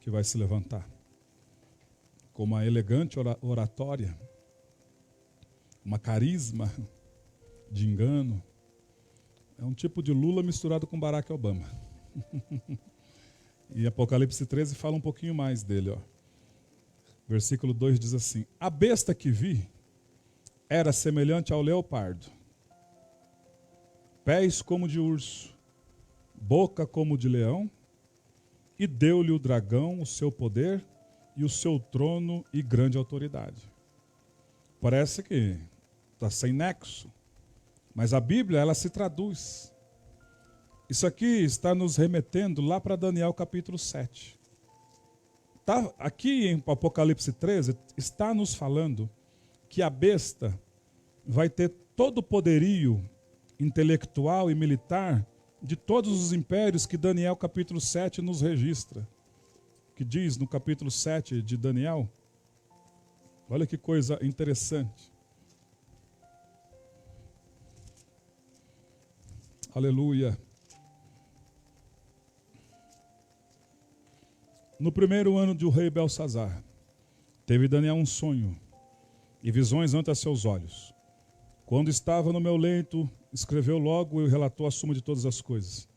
que vai se levantar. Com uma elegante oratória, uma carisma de engano. É um tipo de Lula misturado com Barack Obama. E Apocalipse 13 fala um pouquinho mais dele. Ó. Versículo 2 diz assim: a besta que vi era semelhante ao leopardo, pés como de urso, boca como de leão, e deu-lhe o dragão o seu poder e o seu trono e grande autoridade. Parece que está sem nexo, mas a Bíblia ela se traduz. Isso aqui está nos remetendo lá para Daniel capítulo 7. Tá, aqui em Apocalipse 13 está nos falando que a besta vai ter todo o poderio intelectual e militar de todos os impérios que Daniel capítulo 7 nos registra. Que diz no capítulo 7 de Daniel, olha que coisa interessante. Aleluia. No primeiro ano do rei Belsazar, teve Daniel um sonho e visões ante a seus olhos. Quando estava no meu leito, escreveu logo e relatou a suma de todas as coisas.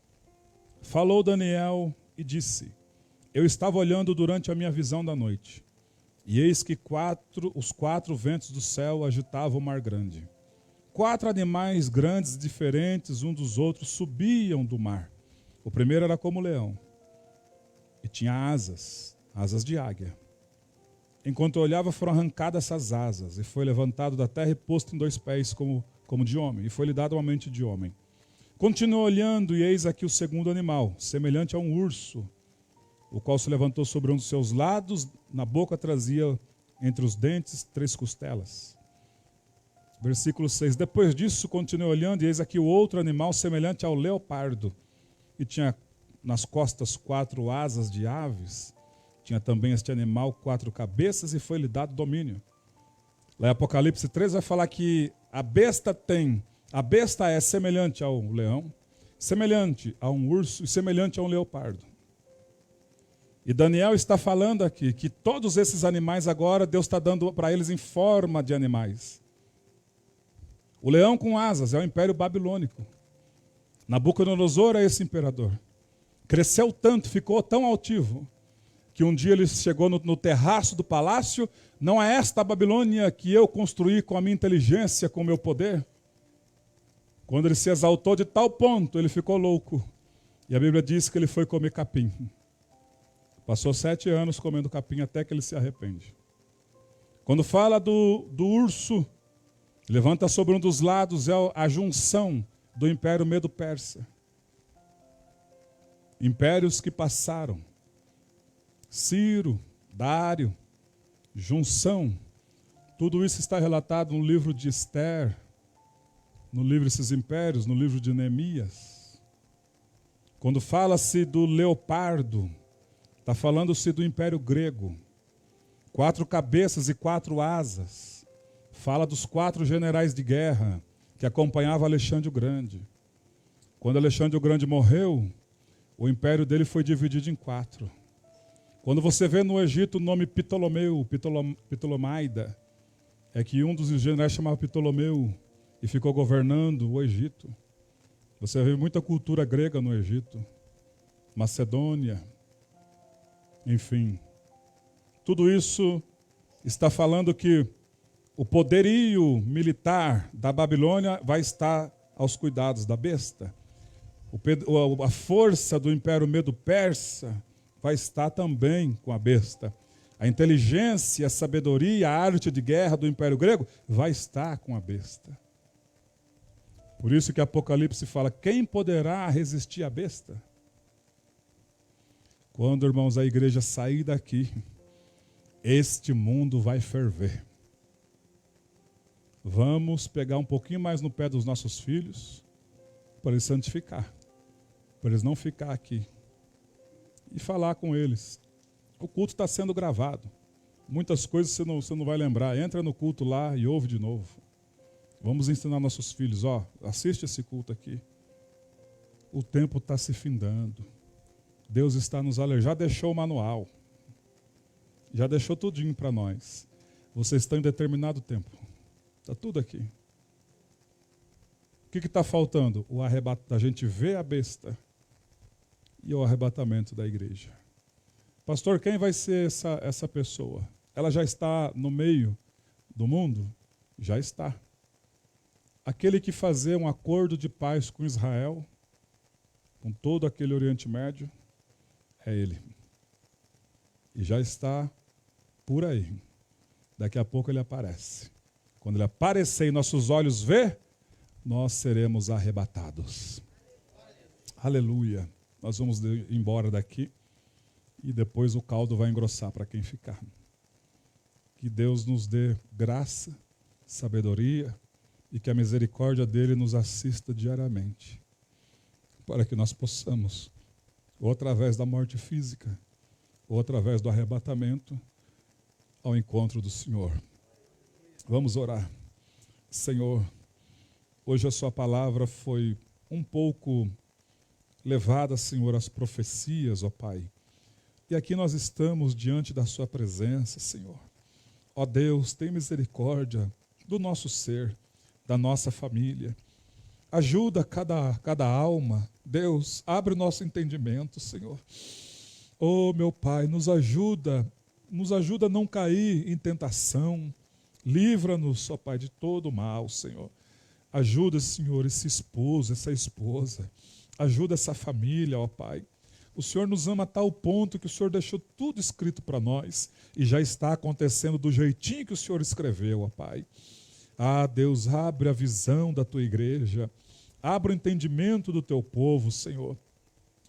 Falou Daniel e disse: eu estava olhando durante a minha visão da noite, e eis que os quatro ventos do céu agitavam o mar grande. 4 animais grandes, diferentes uns dos outros, subiam do mar. O primeiro era como leão, e tinha asas de águia. Enquanto eu olhava, foram arrancadas essas asas, e foi levantado da terra e posto em 2 pés como de homem, e foi-lhe dado uma mente de homem. Continuou olhando, e eis aqui o segundo animal, semelhante a um urso, o qual se levantou sobre um dos seus lados, na boca trazia entre os dentes 3 costelas. Versículo 6. Depois disso, continuei olhando, e eis aqui o outro animal, semelhante ao leopardo, e tinha nas costas 4 asas de aves. Tinha também este animal 4 cabeças, e foi-lhe dado domínio. Lá em Apocalipse 3 vai falar que a besta é semelhante ao leão, semelhante a um urso e semelhante a um leopardo. E Daniel está falando aqui que todos esses animais agora Deus está dando para eles em forma de animais. O leão com asas é o Império Babilônico. Nabucodonosor é esse imperador. Cresceu tanto, ficou tão altivo, que um dia ele chegou no terraço do palácio. Não é esta a Babilônia que eu construí com a minha inteligência, com o meu poder? Quando ele se exaltou de tal ponto, ele ficou louco. E a Bíblia diz que ele foi comer capim. Passou 7 anos comendo capim até que ele se arrepende. Quando fala do urso, levanta sobre um dos lados, é a junção do Império Medo-Persa. Impérios que passaram. Ciro, Dário, junção. Tudo isso está relatado no livro de Esther, no livro desses impérios, no livro de Neemias. Quando fala-se do leopardo, está falando-se do Império Grego. 4 cabeças e 4 asas. Fala dos 4 generais de guerra que acompanhavam Alexandre o Grande. Quando Alexandre o Grande morreu, o império dele foi dividido em 4. Quando você vê no Egito o nome Ptolomeu, Ptolomaida, é que um dos generais chamava Ptolomeu e ficou governando o Egito. Você vê muita cultura grega no Egito, Macedônia, enfim. Tudo isso está falando que o poderio militar da Babilônia vai estar aos cuidados da besta. A força do Império Medo-Persa vai estar também com a besta. A inteligência, a sabedoria, a arte de guerra do Império Grego vai estar com a besta. Por isso que Apocalipse fala, quem poderá resistir à besta? Quando, irmãos, a igreja sair daqui, este mundo vai ferver. Vamos pegar um pouquinho mais no pé dos nossos filhos, para eles santificar, para eles não ficar aqui. E falar com eles. O culto está sendo gravado. Muitas coisas você não vai lembrar. Entra no culto lá e ouve de novo. Vamos ensinar nossos filhos, assiste esse culto aqui. O tempo está se findando. Deus está nos alertando. Já deixou o manual. Já deixou tudinho para nós. Vocês estão em determinado tempo. Está tudo aqui. O que está faltando? O arrebatamento. A gente vê a besta e o arrebatamento da igreja. Pastor, quem vai ser essa pessoa? Ela já está no meio do mundo? Já está. Aquele que fazia um acordo de paz com Israel, com todo aquele Oriente Médio, é ele. E já está por aí. Daqui a pouco ele aparece. Quando ele aparecer e nossos olhos ver, nós seremos arrebatados. Aleluia. Nós vamos embora daqui e depois o caldo vai engrossar para quem ficar. Que Deus nos dê graça, sabedoria e que a misericórdia dele nos assista diariamente, para que nós possamos, ou através da morte física, ou através do arrebatamento, ao encontro do Senhor. Vamos orar. Senhor, hoje a sua palavra foi um pouco levada, Senhor, às profecias, ó Pai. E aqui nós estamos diante da sua presença, Senhor. Ó Deus, tem misericórdia do nosso ser, da nossa família. Ajuda cada alma. Deus, abre o nosso entendimento, Senhor. Oh, meu Pai, nos ajuda a não cair em tentação. Livra-nos, ó Pai, de todo mal, Senhor. Ajuda, Senhor, esse esposo, essa esposa. Ajuda essa família, ó Pai. O Senhor nos ama a tal ponto que o Senhor deixou tudo escrito para nós e já está acontecendo do jeitinho que o Senhor escreveu, ó Pai. Ah, Deus, abre a visão da tua igreja, abre o entendimento do teu povo, Senhor,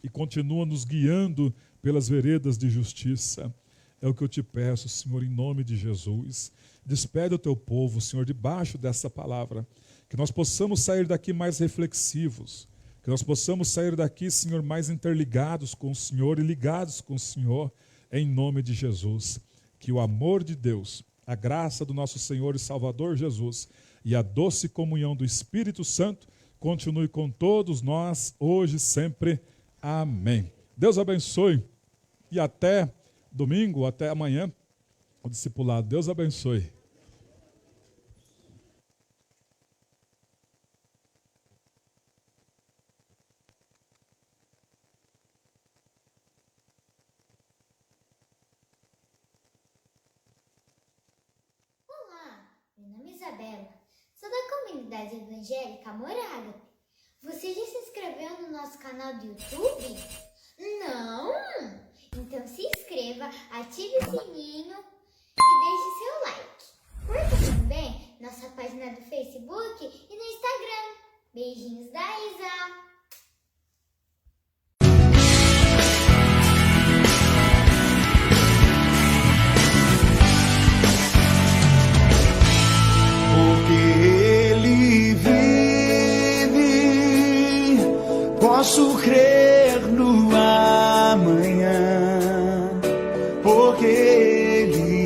e continua nos guiando pelas veredas de justiça. É o que eu te peço, Senhor, em nome de Jesus. Despede o teu povo, Senhor, debaixo dessa palavra, que nós possamos sair daqui mais reflexivos, que nós possamos sair daqui, Senhor, mais interligados com o Senhor e ligados com o Senhor, em nome de Jesus. Que o amor de Deus, a graça do nosso Senhor e Salvador Jesus e a doce comunhão do Espírito Santo continue com todos nós, hoje e sempre. Amém. Deus abençoe e até domingo, até amanhã, o discipulado. Deus abençoe. Meu nome é Isabela, sou da comunidade evangélica Amor Ágape. Você já se inscreveu no nosso canal do YouTube? Não? Então se inscreva, ative o sininho e deixe seu like. Curta também nossa página do Facebook e no Instagram. Beijinhos da Isa! Posso crer no amanhã, porque Ele